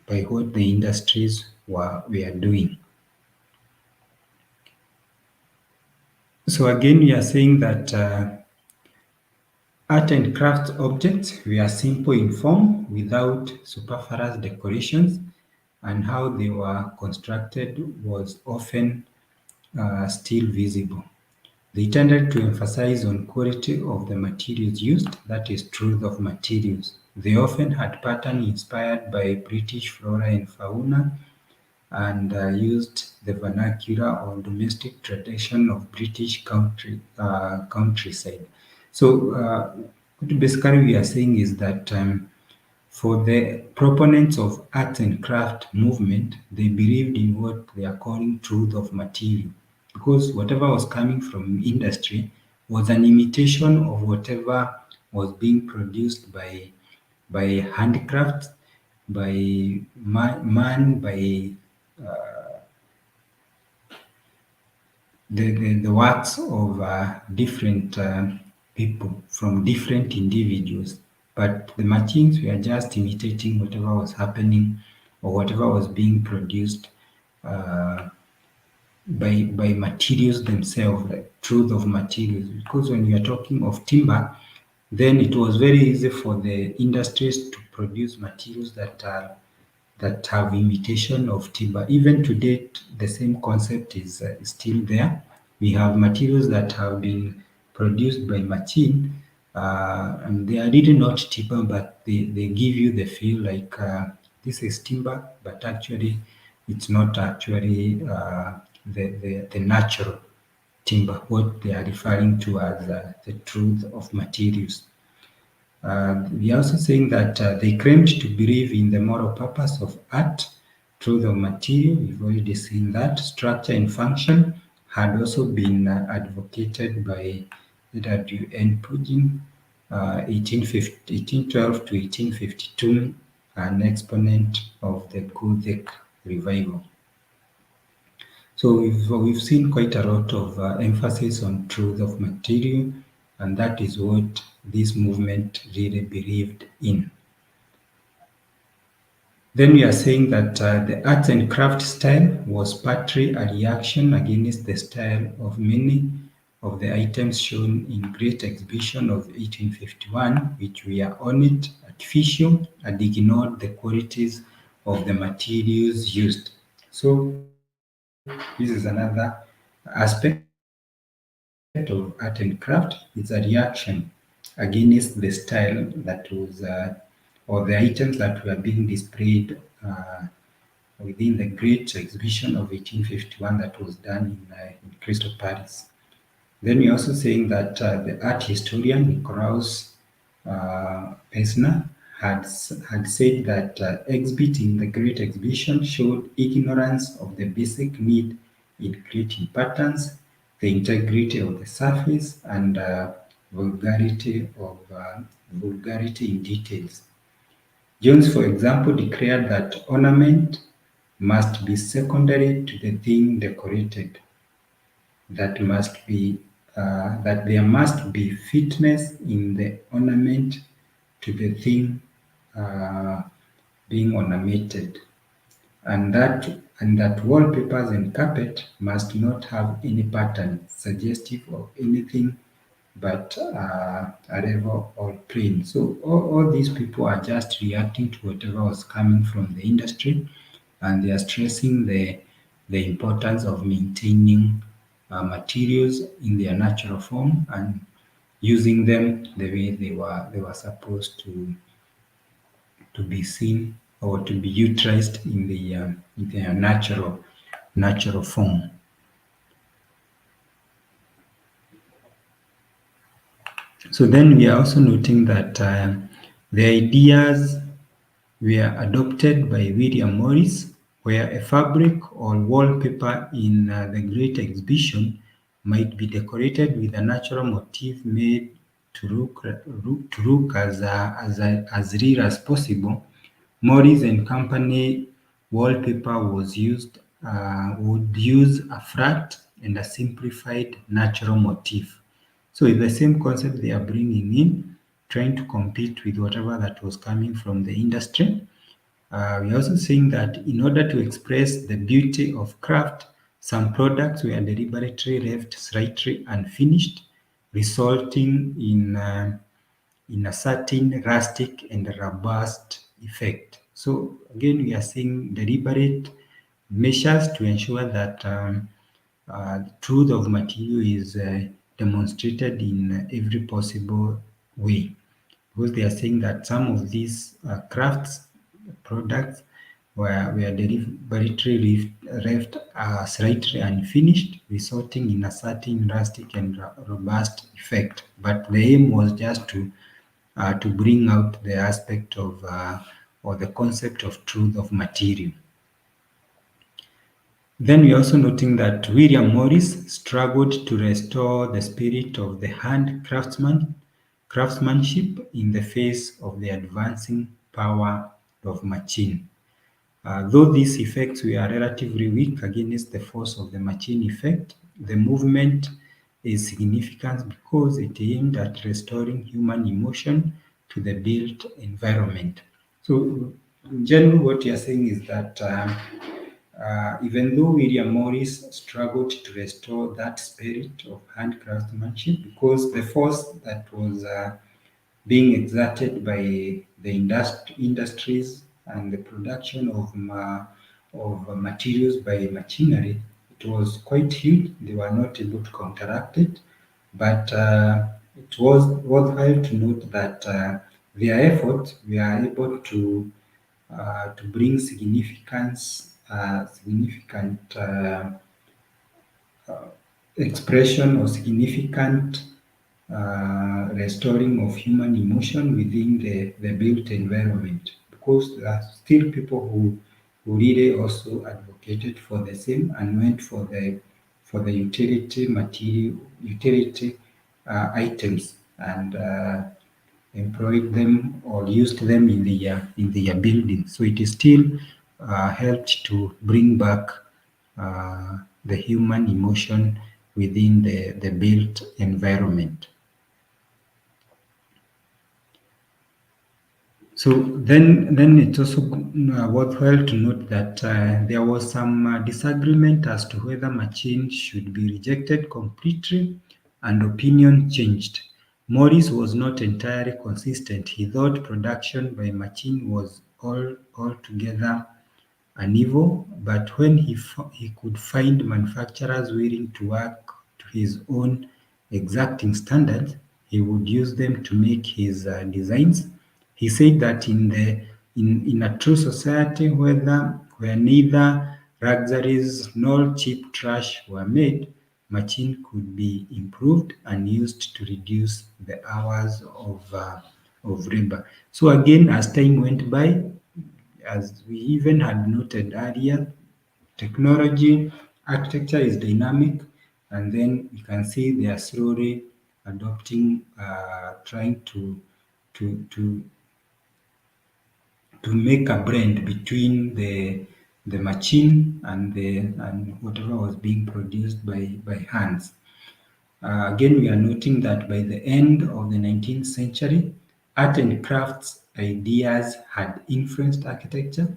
by what the industries were doing. So again, we are saying that art and craft objects were simple in form without superfluous decorations, and how they were constructed was often still visible. They tended to emphasize on quality of the materials used, that is, truth of materials. They often had patterns inspired by British flora and fauna, and used the vernacular or domestic tradition of British countryside. So what basically we are saying is that for the proponents of art and craft movement, they believed in what they are calling truth of material, because whatever was coming from industry was an imitation of whatever was being produced by handcraft, by man by the works of different people from different individuals, but the machines were just imitating whatever was happening or whatever was being produced uh, by materials themselves, like truth of materials. Because when you are talking of timber, then it was very easy for the industries to produce materials that have imitation of timber. Even to date, the same concept is still there. We have materials that have been produced by machine, and they are really not timber, but they give you the feel like this is timber, but actually it's not actually the natural timber, what they are referring to as the truth of materials. We are also saying that they claimed to believe in the moral purpose of art through the material. We've already seen that. Structure and function had also been advocated by W.N. Pugin, 1812 to 1852, an exponent of the Gothic revival. So we've seen quite a lot of emphasis on truth of material, and that is what this movement really believed in. Then we are saying that the arts and craft style was partly a reaction against the style of many of the items shown in Great Exhibition of 1851, which were ornate, artificial, and ignored the qualities of the materials used. So this is another aspect of art and craft. It's a reaction against the style that was, or the items that were being displayed within the Great Exhibition of 1851 that was done in Crest of Paris. Then we're also saying that the art historian Nicolaus Pesner had said that exhibit in the Great Exhibition showed ignorance of the basic need in creating patterns, the integrity of the surface, and vulgarity in details. Jones, for example, declared that ornament must be secondary to the thing decorated, that there must be fitness in the ornament to the thing uh, being ornamented, and that wallpapers and carpet must not have any pattern suggestive of anything but a level or plain. So all these people are just reacting to whatever was coming from the industry, and they are stressing the importance of maintaining materials in their natural form and using them the way they were supposed to be seen or to be utilized in their natural form. So then we are also noting that the ideas were adopted by William Morris, where a fabric or wallpaper in the Great Exhibition might be decorated with a natural motif made to look as real as possible. Morris and Company wallpaper would use a flat and a simplified natural motif. So it's the same concept they are bringing in, trying to compete with whatever that was coming from the industry. We're also saying that in order to express the beauty of craft, some products were deliberately left slightly unfinished, resulting in a certain rustic and robust effect. So again, we are seeing deliberate measures to ensure that the truth of material is demonstrated in every possible way, because they are saying that some of these crafts products were deliberately left slightly unfinished, resulting in a certain rustic and robust effect. But the aim was just to bring out the aspect of or the concept of truth of material. Then we're also noting that William Morris struggled to restore the spirit of the craftsmanship in the face of the advancing power of machine. Though these effects were relatively weak against the force of the machine effect, the movement is significant because it aimed at restoring human emotion to the built environment. So, in general, what you're saying is that even though William Morris struggled to restore that spirit of hand craftsmanship, because the force that was being exerted by the industries and the production of materials by machinery, it was quite huge. They were not able to counteract it, but it was worthwhile to note that their efforts were able to bring significant expression or significant restoring of human emotion within the built environment, because there are still people who really also advocated for the same and went for the utility items and employed them or used them in their building. So it is still helped to bring back the human emotion within the built environment. So then it's also worthwhile to note that there was some disagreement as to whether machines should be rejected completely, and opinion changed. Morris was not entirely consistent. He thought production by machine was altogether an evil, but when he could find manufacturers willing to work to his own exacting standards, he would use them to make his designs. He said that in a true society where neither luxuries nor cheap trash were made, machine could be improved and used to reduce the hours of labor. So again, as time went by, as we even had noted earlier, technology, architecture is dynamic, and then you can see they are slowly adopting, trying to to to make a blend between the machine and whatever was being produced by hands. Again, we are noting that by the end of the 19th century, art and crafts ideas had influenced architecture,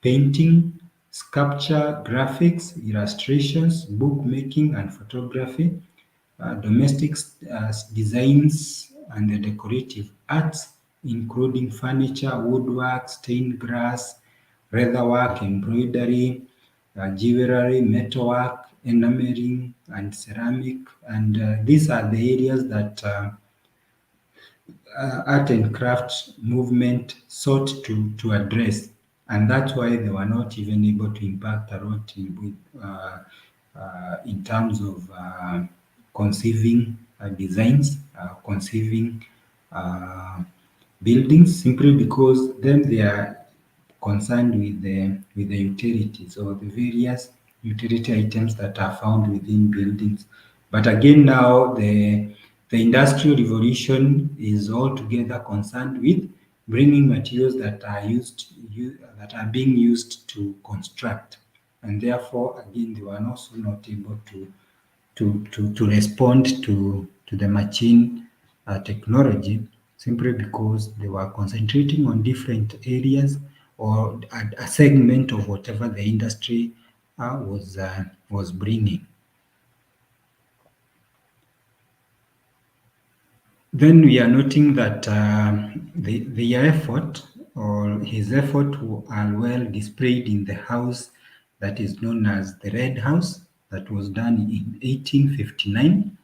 painting, sculpture, graphics, illustrations, bookmaking, and photography, domestic designs, and the decorative arts, including furniture, woodwork, stained glass, leatherwork, embroidery, jewelry, metalwork, enameling, and ceramic. And these are the areas that art and craft movement sought to address. And that's why they were not even able to impact a lot in terms of conceiving designs, conceiving uh, buildings, simply because then they are concerned with the utilities or the various utility items that are found within buildings. But again, now the industrial revolution is altogether concerned with bringing materials that are that are being used to construct, and therefore, again, they were also not able to respond to the machine technology, simply because they were concentrating on different areas or a segment of whatever the industry was bringing. Then we are noting that their effort or his effort are well displayed in the house that is known as the Red House, that was done in 1859,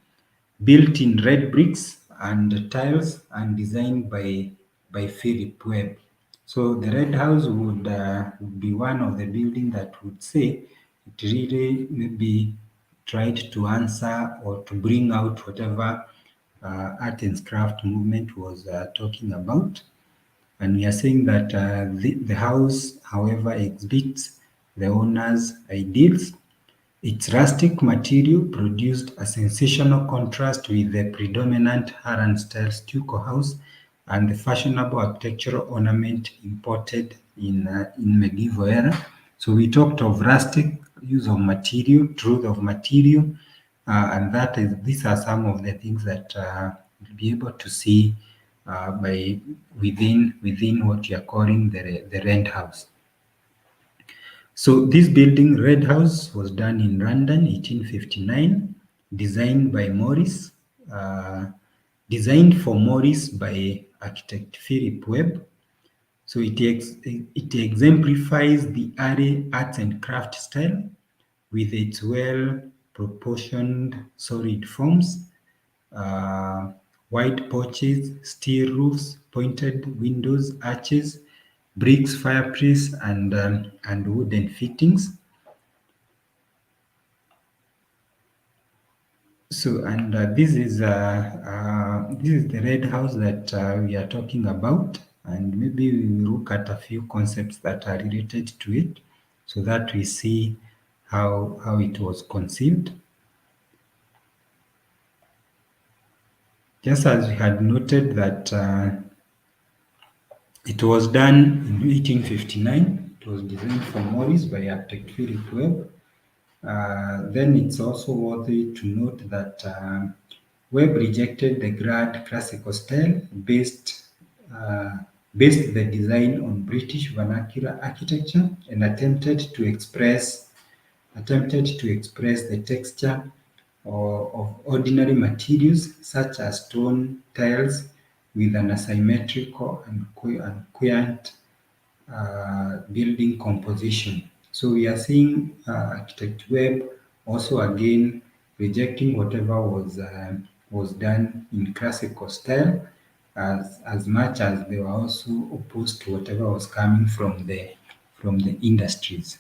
built in red bricks and tiles and designed by Philip Webb. So the Red House would be one of the buildings that would say it really maybe tried to answer or to bring out whatever art and craft movement was talking about. And we are saying that the house, however, exhibits the owner's ideals. Its rustic material produced a sensational contrast with the predominant Harran-style stucco house and the fashionable architectural ornament imported in medieval era. So we talked of rustic use of material, truth of material, and these are some of the things that you'll be able to see by within what you are calling the rent house. So this building, Red House, was done in London, 1859, designed by Morris, uh, designed for Morris by architect Philip Webb. So it exemplifies the early arts and craft style with its well-proportioned solid forms, uh, wide porches, steel roofs, pointed windows, arches, bricks, fireplace, and wooden fittings. So, and this is the red house that we are talking about, and maybe we will look at a few concepts that are related to it, so that we see how it was conceived. Just as we had noted that it was done in 1859, it was designed for Morris by architect Philip Webb. Then it's also worthy to note that Webb rejected the grand classical style, uh, based the design on British vernacular architecture, and attempted to express the texture of ordinary materials such as stone tiles with an asymmetrical and quaint building composition. So we are seeing architect Webb also again rejecting whatever was done in classical style, as much as they were also opposed to whatever was coming from the industries.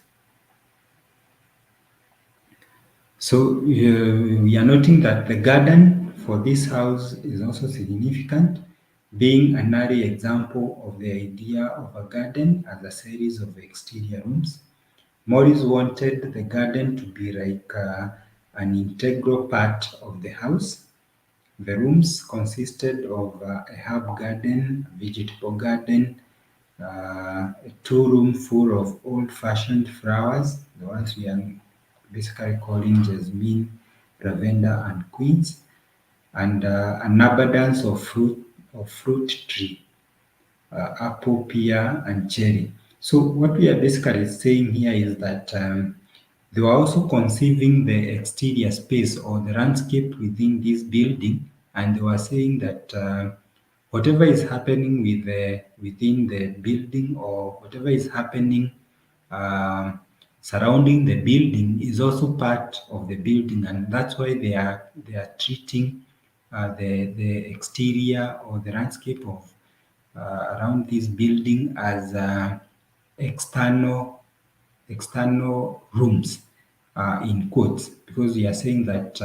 So we are noting that the garden for this house is also significant, being an early example of the idea of a garden as a series of exterior rooms. Morris wanted the garden to be like an integral part of the house. The rooms consisted of a herb garden, a vegetable garden, a two-room full of old-fashioned flowers, the ones we are basically calling jasmine, lavender, and quince, and an abundance of fruit tree, apple, pear, and cherry. So what we are basically saying here is that they were also conceiving the exterior space or the landscape within this building, and they were saying that whatever is happening within the building or whatever is happening um surrounding the building is also part of the building, and that's why they are treating the exterior or the landscape of around this building as external rooms, in quotes, because we are saying that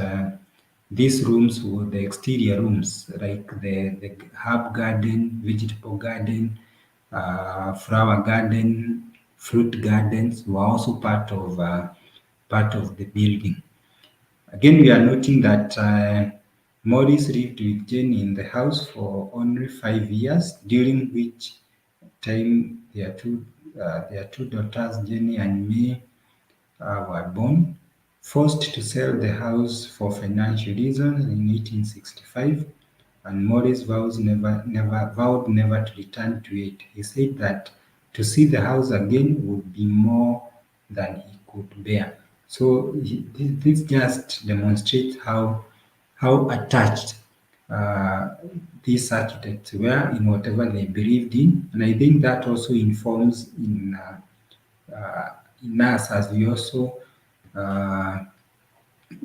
these rooms were the exterior rooms, like the herb garden, vegetable garden, flower garden, fruit gardens were also part of the building. Again, we are noting that Morris lived with Jenny in the house for only 5 years, during which time their two daughters, Jenny and May, were born. Forced to sell the house for financial reasons in 1865, and Morris vowed never to return to it. He said that to see the house again would be more than he could bear. So this just demonstrates how attached uh, these architects were in whatever they believed in, and I think that also informs in us as we also uh,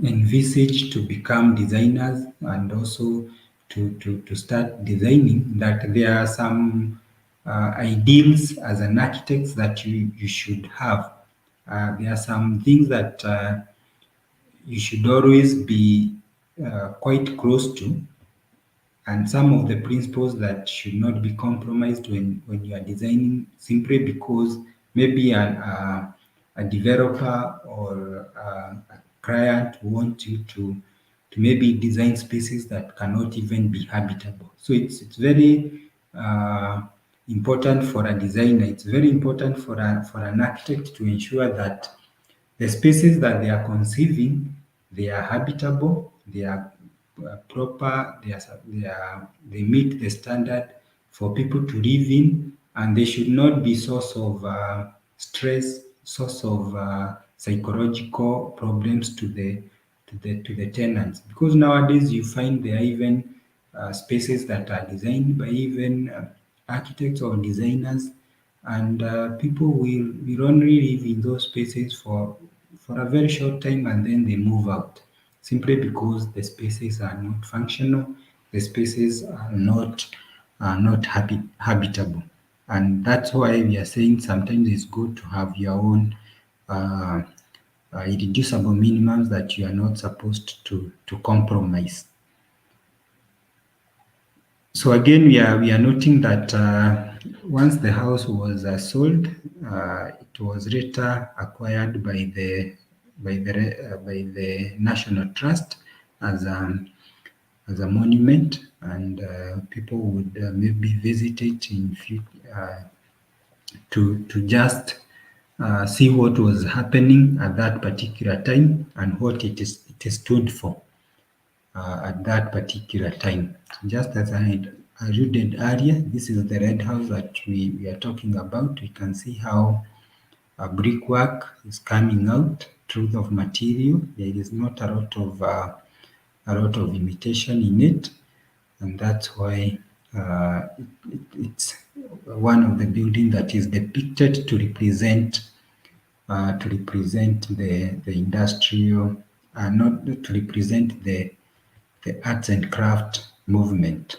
envisage to become designers, and also to start designing, that there are some ideals as an architect that you should have. There are some things that you should always be quite close to, and some of the principles that should not be compromised when you are designing, simply because maybe a developer or a client want you to maybe design spaces that cannot even be habitable. So it's very important for a designer. It's very important for an architect to ensure that the spaces that they are conceiving, they are habitable, they are proper, they meet the standard for people to live in, and they should not be source of stress, source of psychological problems to the tenants. Because nowadays you find there are even spaces that are designed by even architects or designers, and people will only live in those spaces for a very short time, and then they move out, simply because the spaces are not functional, the spaces are not habitable. And that's why we are saying sometimes it's good to have your own uh, irreducible minimums that you are not supposed to compromise. So again, we are noting that once the house was sold, it was later acquired by the National Trust as a monument, and people would maybe visit it to just see what was happening at that particular time and what it stood for at that particular time. So just as I had alluded earlier, this is the red house that we are talking about. We can see how brickwork is coming out, truth of material. There is not a lot of imitation in it, and that's why it's one of the buildings that is depicted to represent the industrial, not to represent the arts and craft movement.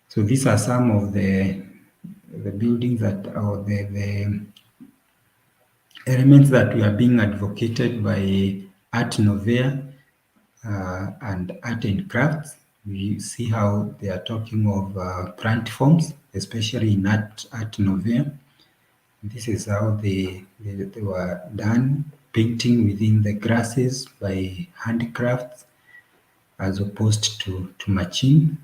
So these are some of the buildings that, or the elements that we are being advocated by Art Nouveau and Art and Crafts. We see how they are talking of plant forms, especially in Art Nouveau. This is how they were done, painting within the grasses by handicrafts as opposed to machine.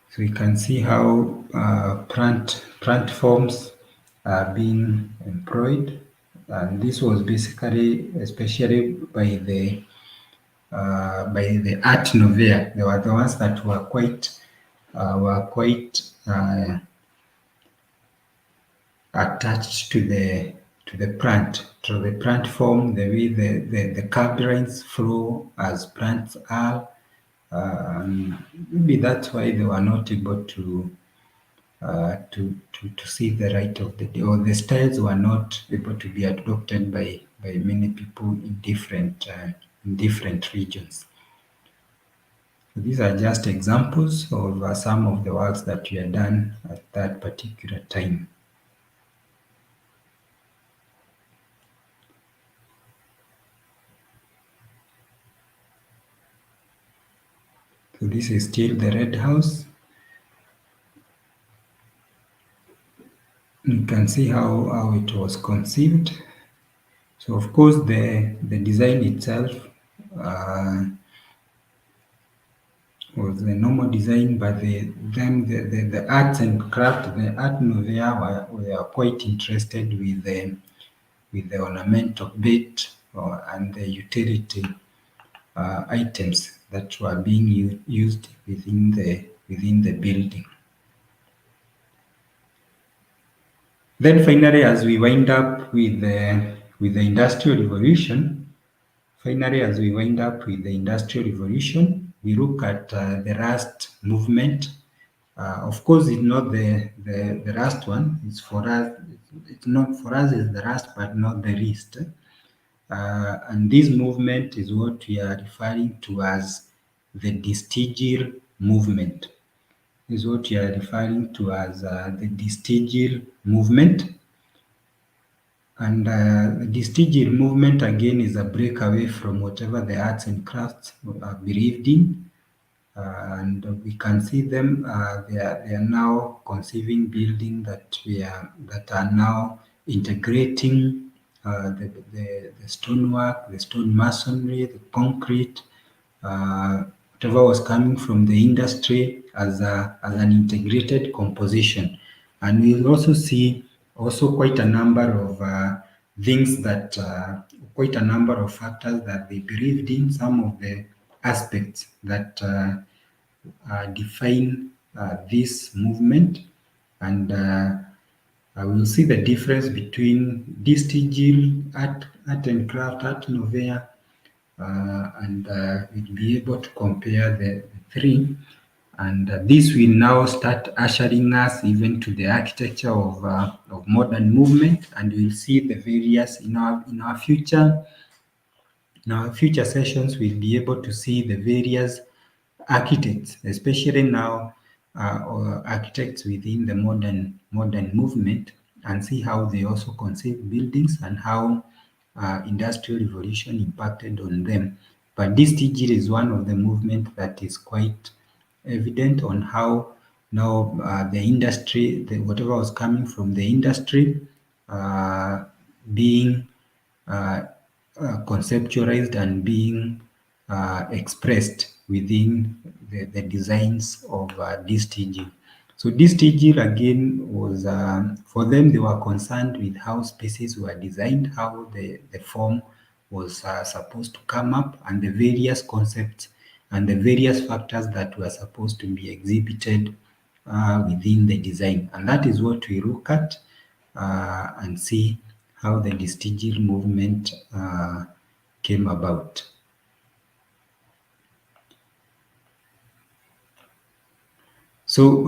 So you can see how plant forms are being employed, and this was basically, especially by the Art Nouveau. They were the ones that were quite attached to the plant form, the way the curved lines flow as plants are, Maybe that's why they were not able to see the light of the day, or the styles were not able to be adopted by many people in different regions. So these are just examples of some of the works that we had done at that particular time. So this is still the Red House. You can see how it was conceived. So of course the design itself was the normal design, but the arts and craft, the art nouveau were quite interested with the ornamental bit and the utility items that were being used within the building. Then finally, as we wind up with the Industrial Revolution, we look at the Rust movement. Of course, it's not the Rust one. It's for us. It's not for us. It's the Rust, but not the least. And this movement is what we are referring to as the vestigial movement. Is what we are referring to as the vestigial movement. And the vestigial movement again is a breakaway from whatever the arts and crafts believed in. And we can see them. They are now conceiving buildings that are now integrating the stonework, the stone masonry, the concrete, whatever was coming from the industry as an integrated composition. And we also see quite a number of things that quite a number of factors that they believed in, some of the aspects that define this movement, and we'll see the difference between vestigial art and craft, art nouveau, and we'll be able to compare the three. And this will now start ushering us even to the architecture of modern movement, and we'll see the various in our future sessions. We'll be able to see the various architects, especially now or architects within the modern movement, and see how they also conceive buildings and how industrial revolution impacted on them. But this TG is one of the movement that is quite evident on how now the industry, whatever was coming from the industry, being conceptualized and being expressed within the designs of this TG. So this TG again was, for them, they were concerned with how spaces were designed, how the form was supposed to come up, and the various concepts and the various factors that were supposed to be exhibited within the design. And that is what we look at and see how the vestigial movement came about. So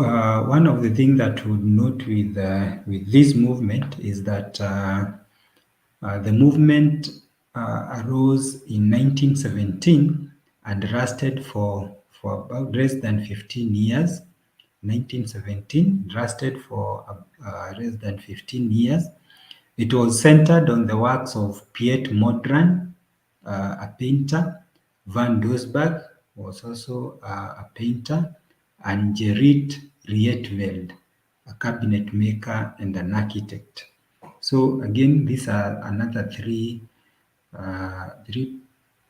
one of the things that we would note with this movement is that the movement arose in 1917 and lasted for about less than 15 years. 1917 lasted for less than 15 years. It was centered on the works of Piet Mondrian, a painter. Van Doesburg was also a painter, and Gerrit Rietveld, a cabinet maker and an architect. So again, these are another three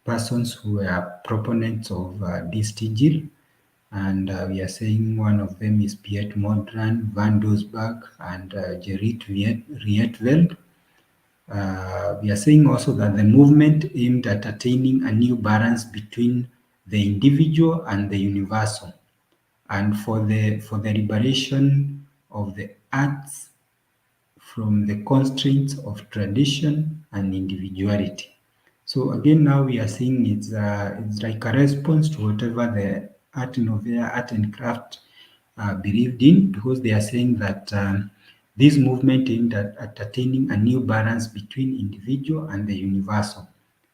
persons who were proponents of this TG. And we are saying one of them is Piet Mondrian, Van Doesburg, and Gerrit Rietveld. We are saying also that the movement aimed at attaining a new balance between the individual and the universal, and for the liberation of the arts from the constraints of tradition and individuality. So again, now we are seeing it's like a response to whatever the art nouveau, art and craft believed in, because they are saying that this movement aimed at attaining a new balance between individual and the universal.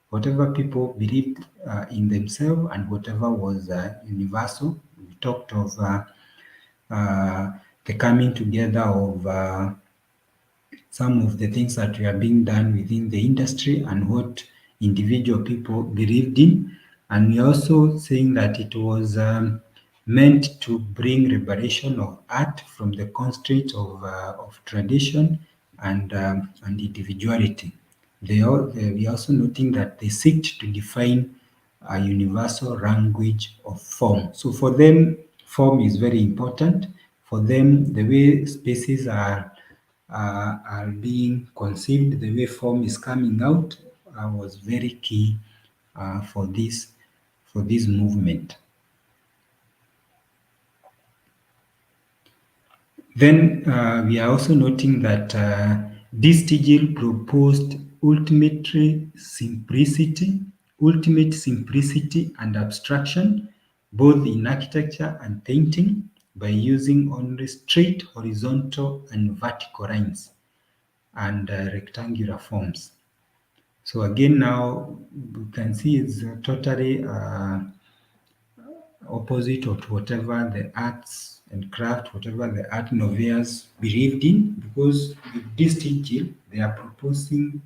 Whatever people believed in themselves and whatever was universal. We talked of the coming together of some of the things that were being done within the industry and what individual people believed in. And we're also saying that it was meant to bring liberation of art from the constraints of tradition and individuality. We are also noting that they seek to define a universal language of form. So for them, form is very important. For them, the way spaces are being conceived, the way form is coming out was very key for this movement. Then we are also noting that this Stigil proposed ultimate simplicity and abstraction, both in architecture and painting, by using only straight, horizontal, and vertical lines and rectangular forms. So again, now we can see it's totally opposite of whatever the arts and craft, whatever the art novices believed in, because with this teaching, they are proposing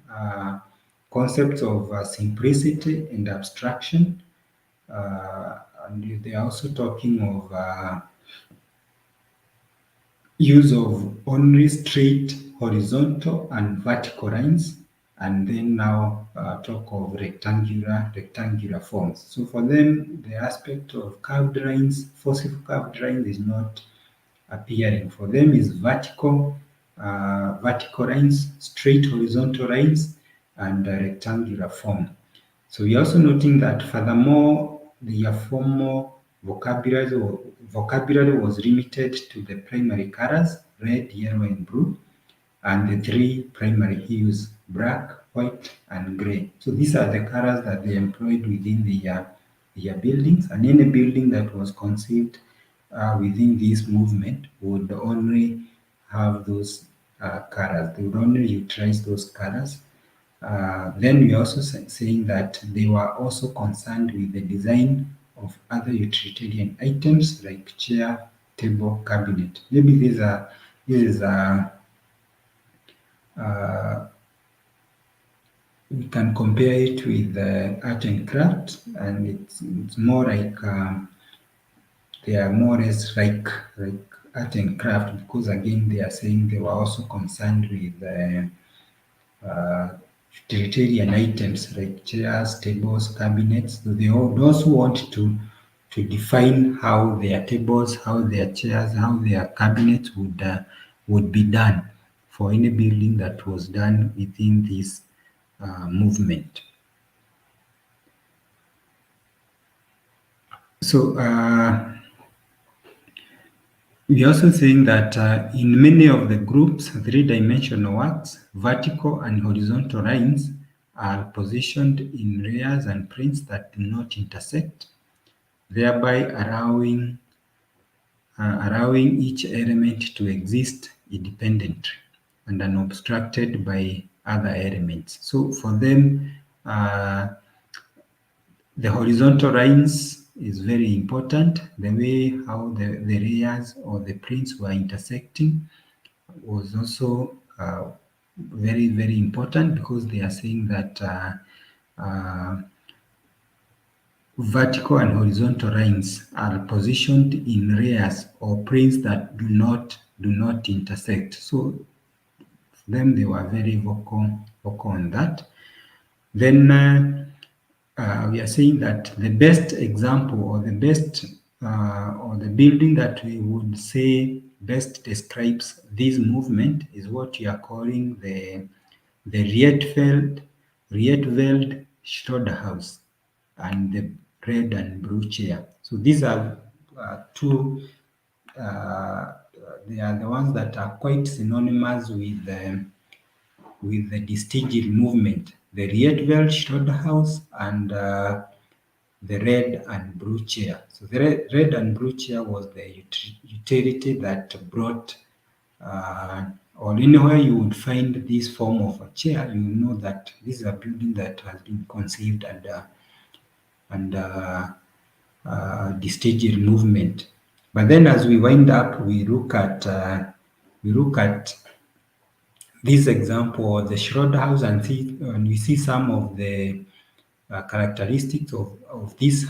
concepts of simplicity and abstraction. And they are also talking of use of only straight, horizontal, and vertical lines, and then now talk of rectangular forms. So for them, the aspect of curved lines, forceful curved lines is not appearing. For them is vertical lines, straight horizontal lines, and rectangular form. So we're also noting that furthermore, the formal vocabulary was limited to the primary colors, red, yellow, and blue, and the three primary hues, black, white, and gray. So these are the colors that they employed within their buildings, and any building that was conceived within this movement would only have those colors. They would only utilize those colors. Then we also saying that they were also concerned with the design of other utilitarian items like chair, table, cabinet. Maybe this is we can compare it with art and craft, and it's more like they are more or less like art and craft, because again they are saying they were also concerned with utilitarian items like chairs, tables, cabinets. So those who want to define how their tables, how their chairs, how their cabinets would be done for any building that was done within this movement. So we're also saying that in many of the groups, three-dimensional works, vertical and horizontal lines are positioned in layers and prints that do not intersect, thereby allowing each element to exist independently and unobstructed by other elements. So for them, the horizontal lines is very important. The way how the layers or the prints were intersecting was also very, very important, because they are saying that vertical and horizontal lines are positioned in layers or prints that do not intersect. So for them, they were very vocal on that. Then we are saying that the best example or the best or the building that we would say best describes this movement is what we are calling the Rietveld Schroeder House and the red and blue chair. So these are two. They are the ones that are quite synonymous with the Distingil movement. the Rietveld Schroeder house, and the red and blue chair. So the red and blue chair was the utility that brought, or anywhere you would find this form of a chair, you know that this is a building that has been conceived under the staged movement. But then, as we wind up, we look at this example, the Schroeder house, and we see some of the characteristics of this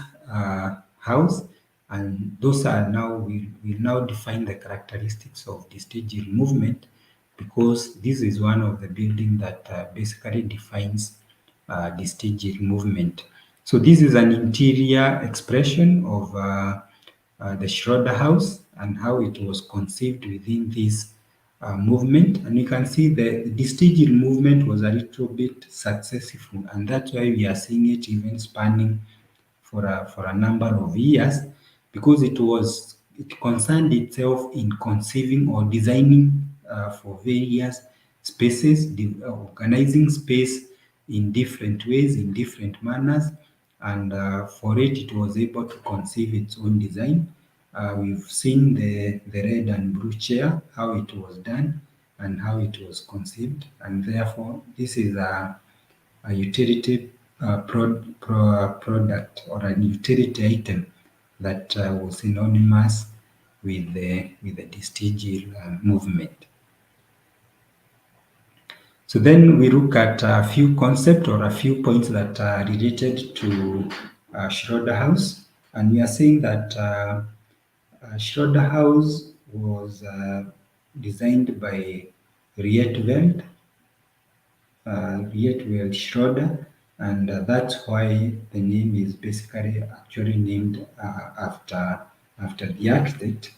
house, and those are now we now define the characteristics of the staged movement, because this is one of the buildings that basically defines the staged movement. So this is an interior expression of the Schroeder house and how it was conceived within this movement. And you can see the staged movement was a little bit successful, and that's why we are seeing it even spanning for a number of years, because it concerned itself in conceiving or designing for various spaces, organizing space in different ways, in different manners, and for it was able to conceive its own design. We've seen the red and blue chair, how it was done and how it was conceived, and therefore this is a utility product or an utility item that was synonymous with the staged movement. So then we look at a few concepts or a few points that are related to Schroeder house, and we are saying that Schroeder house was designed by Rietveld Schroeder, and that's why the name is basically actually named after the architect,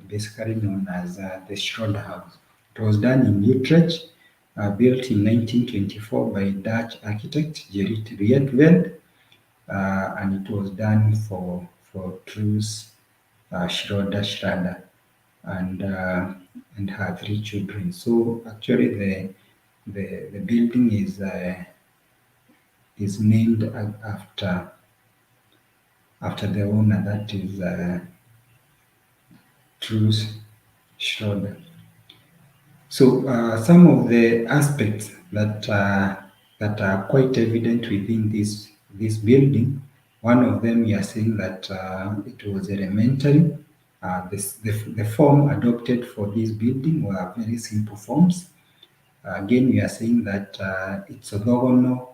basically known as the Schroeder house. It was done in Utrecht, built in 1924 by Dutch architect Gerrit Rietveld, and it was done for Truus Schroeder and her 3 children. So actually the building is named after the owner, that is Truus Schroeder. So some of the aspects that are quite evident within this building. One of them, we are saying that it was elementary. The form adopted for this building were very simple forms. Again, we are saying that it's orthogonal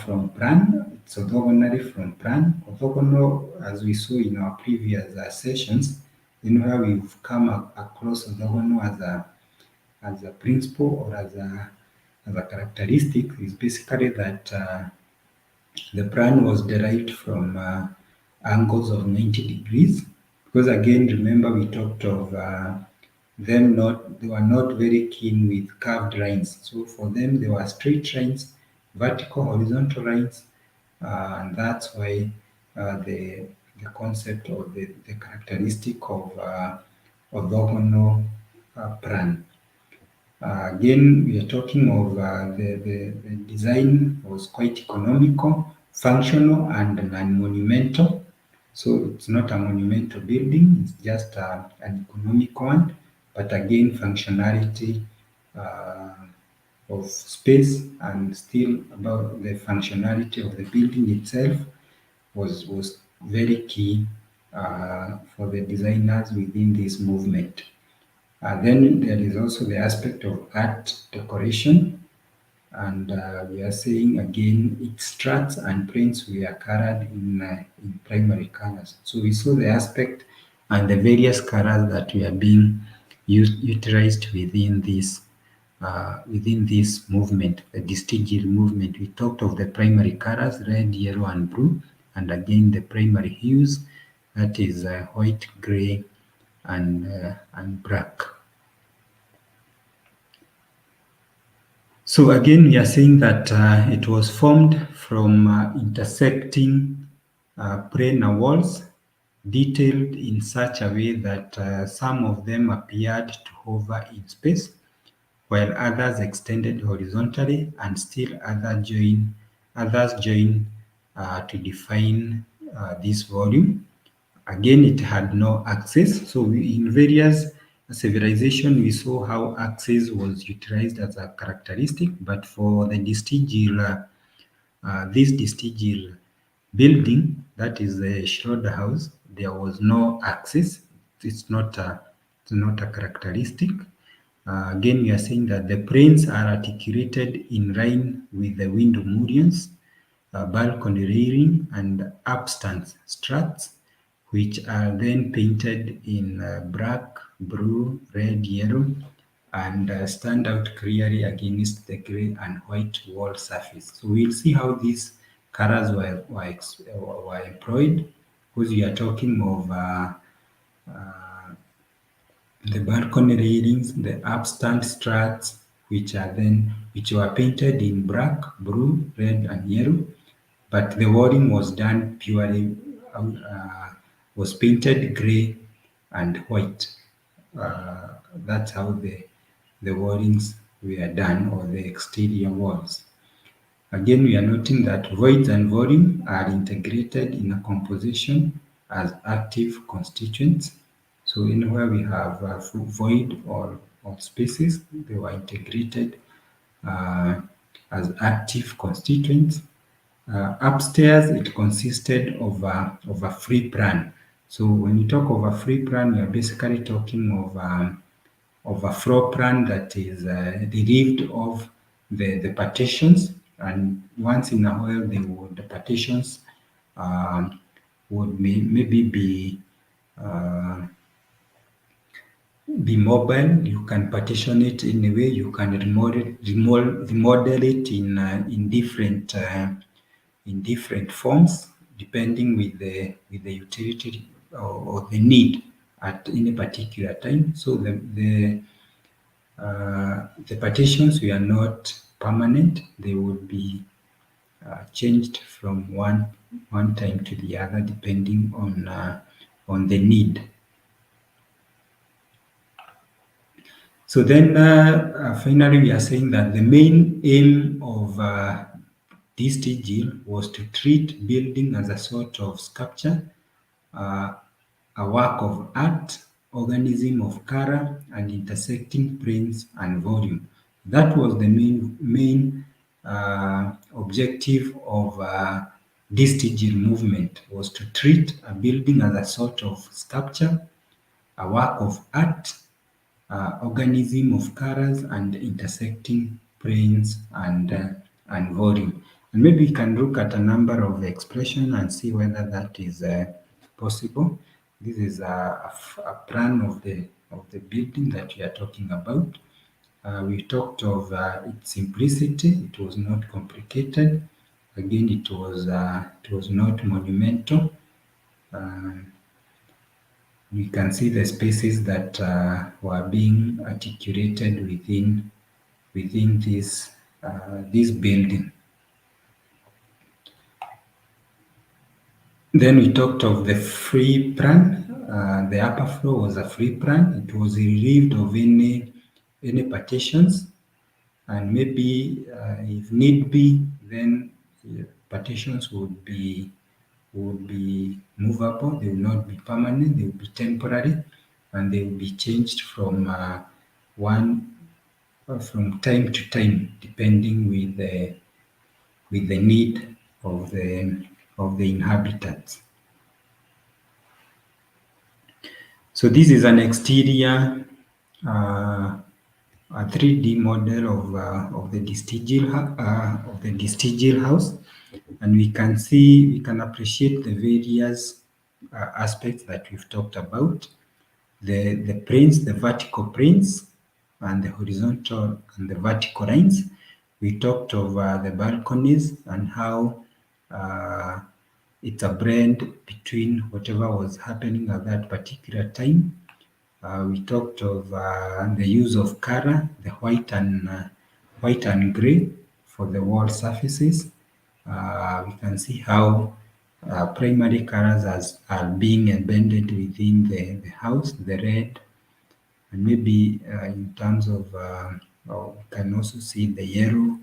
from plan. It's orthogonally from plan. Orthogonal, as we saw in our previous sessions, where we've come across orthogonal as a principle or as a characteristic, is basically that the plan was derived from angles of 90 degrees. Because again, remember we talked of they were not very keen with curved lines. So for them, they were straight lines, vertical, horizontal lines, and that's why the concept or the characteristic of orthogonal plan. Again, we are talking of the design was quite economical, functional, and non-monumental. So it's not a monumental building, it's just an economic one. But again, functionality of space and still about the functionality of the building itself was very key for the designers within this movement. Then there is also the aspect of art decoration, and we are saying again, its struts and prints were colored in primary colors. So we saw the aspect and the various colors that were being utilized within this movement, the staged movement. We talked of the primary colors, red, yellow, and blue, and again the primary hues, that is white, gray, and black. So again, we are saying that it was formed from intersecting planar walls, detailed in such a way that some of them appeared to hover in space, while others extended horizontally, and still others join to define this volume. Again, it had no axis. So in various civilization, we saw how axis was utilized as a characteristic, but for the this vestigial building, that is the Schroeder house, there was no axis. It's not a characteristic. Again, we are saying that the planes are articulated in line with the window mullions, balcony railing, and upstairs struts, which are then painted in black, blue, red, yellow, and stand out clearly against the grey and white wall surface. So we'll see how these colors were employed, because we are talking of the balcony railings, the upstand struts, which were painted in black, blue, red, and yellow, but the wording was done purely was painted grey and white. That's how the wordings were done, or the exterior walls. Again, we are noting that voids and volume are integrated in a composition as active constituents. So anywhere we have void or spaces, they were integrated as active constituents. Upstairs, it consisted of a free plan. So when you talk of a free plan, we are basically talking of a floor plan that is derived of the partitions, and once in a while the partitions would maybe be mobile. You can partition it in a way. You can remodel it in different forms, depending with the utility or the need at any particular time. So the partitions were not permanent. They would be changed from one time to the other, depending on the need. So then finally, we are saying that the main aim of this TGL was to treat building as a sort of sculpture, a work of art, organism of color, and intersecting planes and volume. That was the main objective of this TGL movement, was to treat a building as a sort of sculpture, a work of art, organism of colors, and intersecting planes and volume. And maybe we can look at a number of expressions and see whether that is possible. This is a plan of the building that we are talking about. We talked of its simplicity. It was not complicated. Again, it was not monumental. We can see the spaces that were being articulated within this building. Then we talked of the free plan. The upper floor was a free plan. It was relieved of any partitions, and maybe if need be, then partitions would be movable. They will not be permanent. They will be temporary, and they will be changed from time to time, depending with the need of the inhabitants. So this is an exterior, a 3D model of the vestigial house, and we can appreciate the various aspects that we've talked about. The planes, the vertical planes, and the horizontal and the vertical lines. We talked of the balconies and how it's a blend between whatever was happening at that particular time. We talked of the use of color, the white and gray for the wall surfaces. We can see how primary colors are being embedded within the house, the red, and maybe in terms of we can also see the yellow,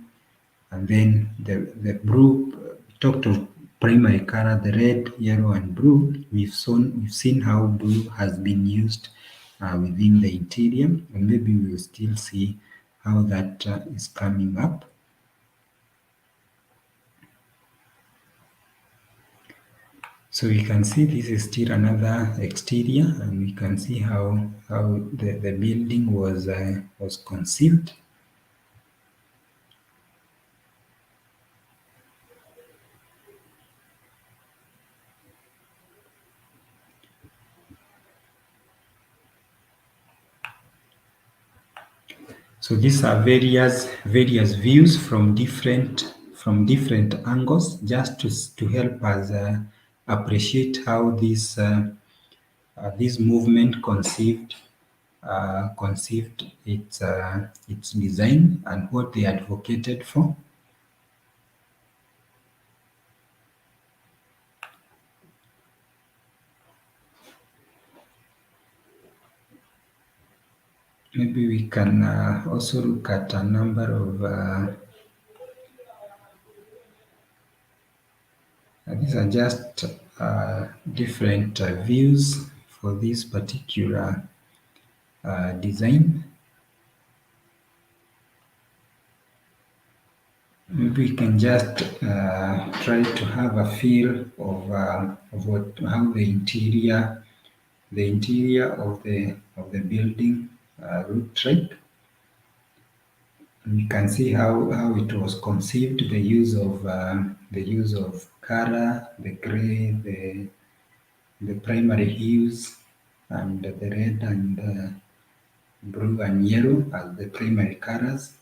and then the blue. We talked of primary color, the red, yellow, and blue. We've seen how blue has been used within the interior, and maybe we will still see how that is coming up. So you can see this is still another exterior, and we can see how the building was conceived. So these are various views from different angles, just to help us appreciate how this movement conceived its design and what they advocated for. Maybe we can also look at a number of these are just different views for this particular design. Maybe we can just try to have a feel of how the interior of the building looked like. And you can see how it was conceived, the use of color, the gray, the primary hues, and the red and blue and yellow as the primary colors.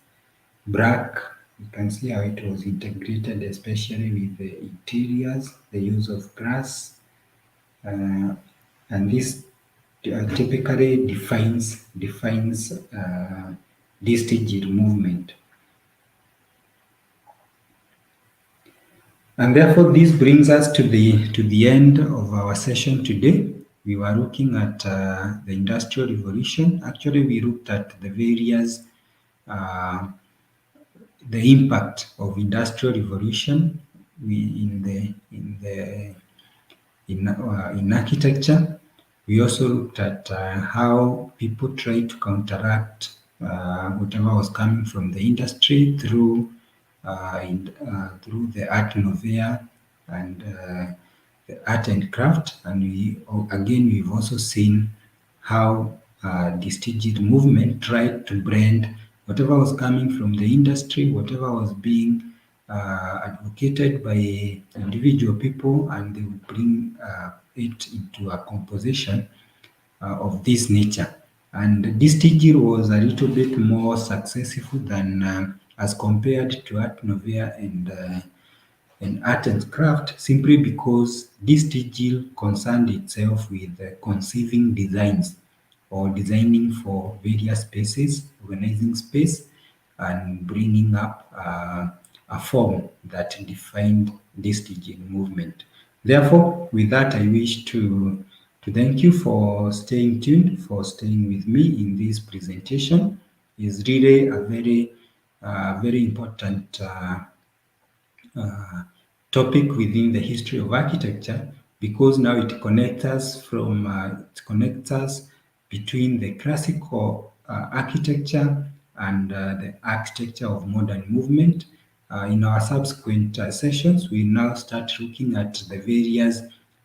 Black, you can see how it was integrated, especially with the interiors, the use of glass, and this typically defines this digital movement. And therefore, this brings us to the end of our session today. We were looking at the Industrial Revolution. Actually, we looked at the various the impact of Industrial Revolution in architecture. We also looked at how people tried to counteract whatever was coming from the industry through the Art Nouveau and the art and craft. And we've also seen how this digital movement tried to blend whatever was coming from the industry, whatever was being advocated by individual people, and they would bring it into a composition of this nature. And this digital was a little bit more successful than as compared to Art Nouveau and art and craft, simply because this digital concerned itself with conceiving designs or designing for various spaces, organizing space, and bringing up a form that defined this digital movement. Therefore, with that, I wish to thank you for staying tuned, for staying with me in this presentation. It's really a very important topic within the history of architecture, because now it connects us between the classical architecture and the architecture of modern movement. In our subsequent sessions, we now start looking at the various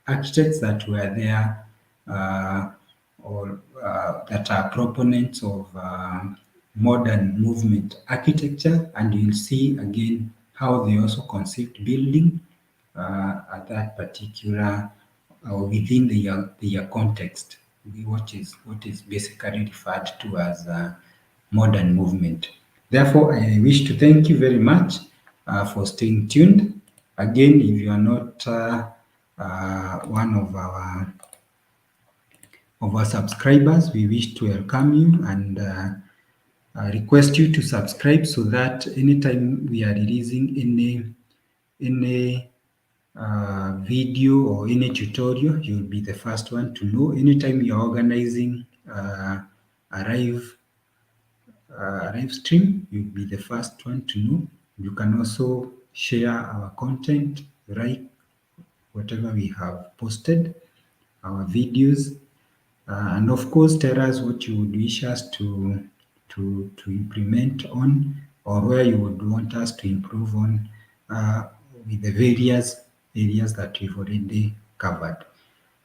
architects that were there or that are proponents of modern movement architecture, and you'll see again how they also conceived building at that particular within their context, what is basically referred to as modern movement. Therefore, I wish to thank you very much for staying tuned. Again, if you are not one of our subscribers, we wish to welcome you and request you to subscribe, so that anytime we are releasing any video or any tutorial, you'll be the first one to know. Anytime you're organizing a live live stream, you'll be the first one to know. You can also share our content, like whatever we have posted, our videos, and of course tell us what you would wish us to implement on, or where you would want us to improve on, with the various areas that we've already covered.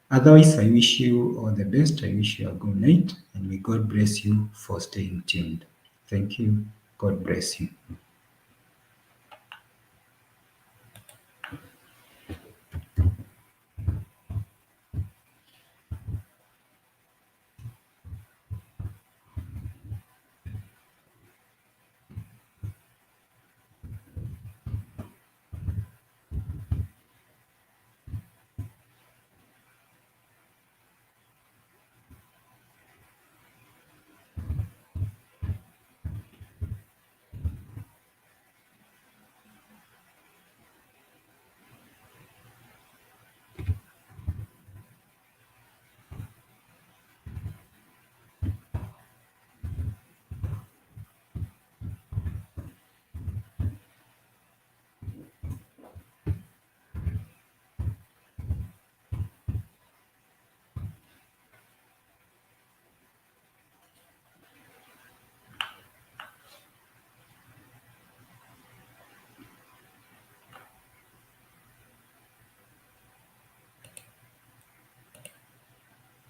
Otherwise, I wish you all the best. I wish you a good night, and may God bless you for staying tuned. Thank you. God bless you.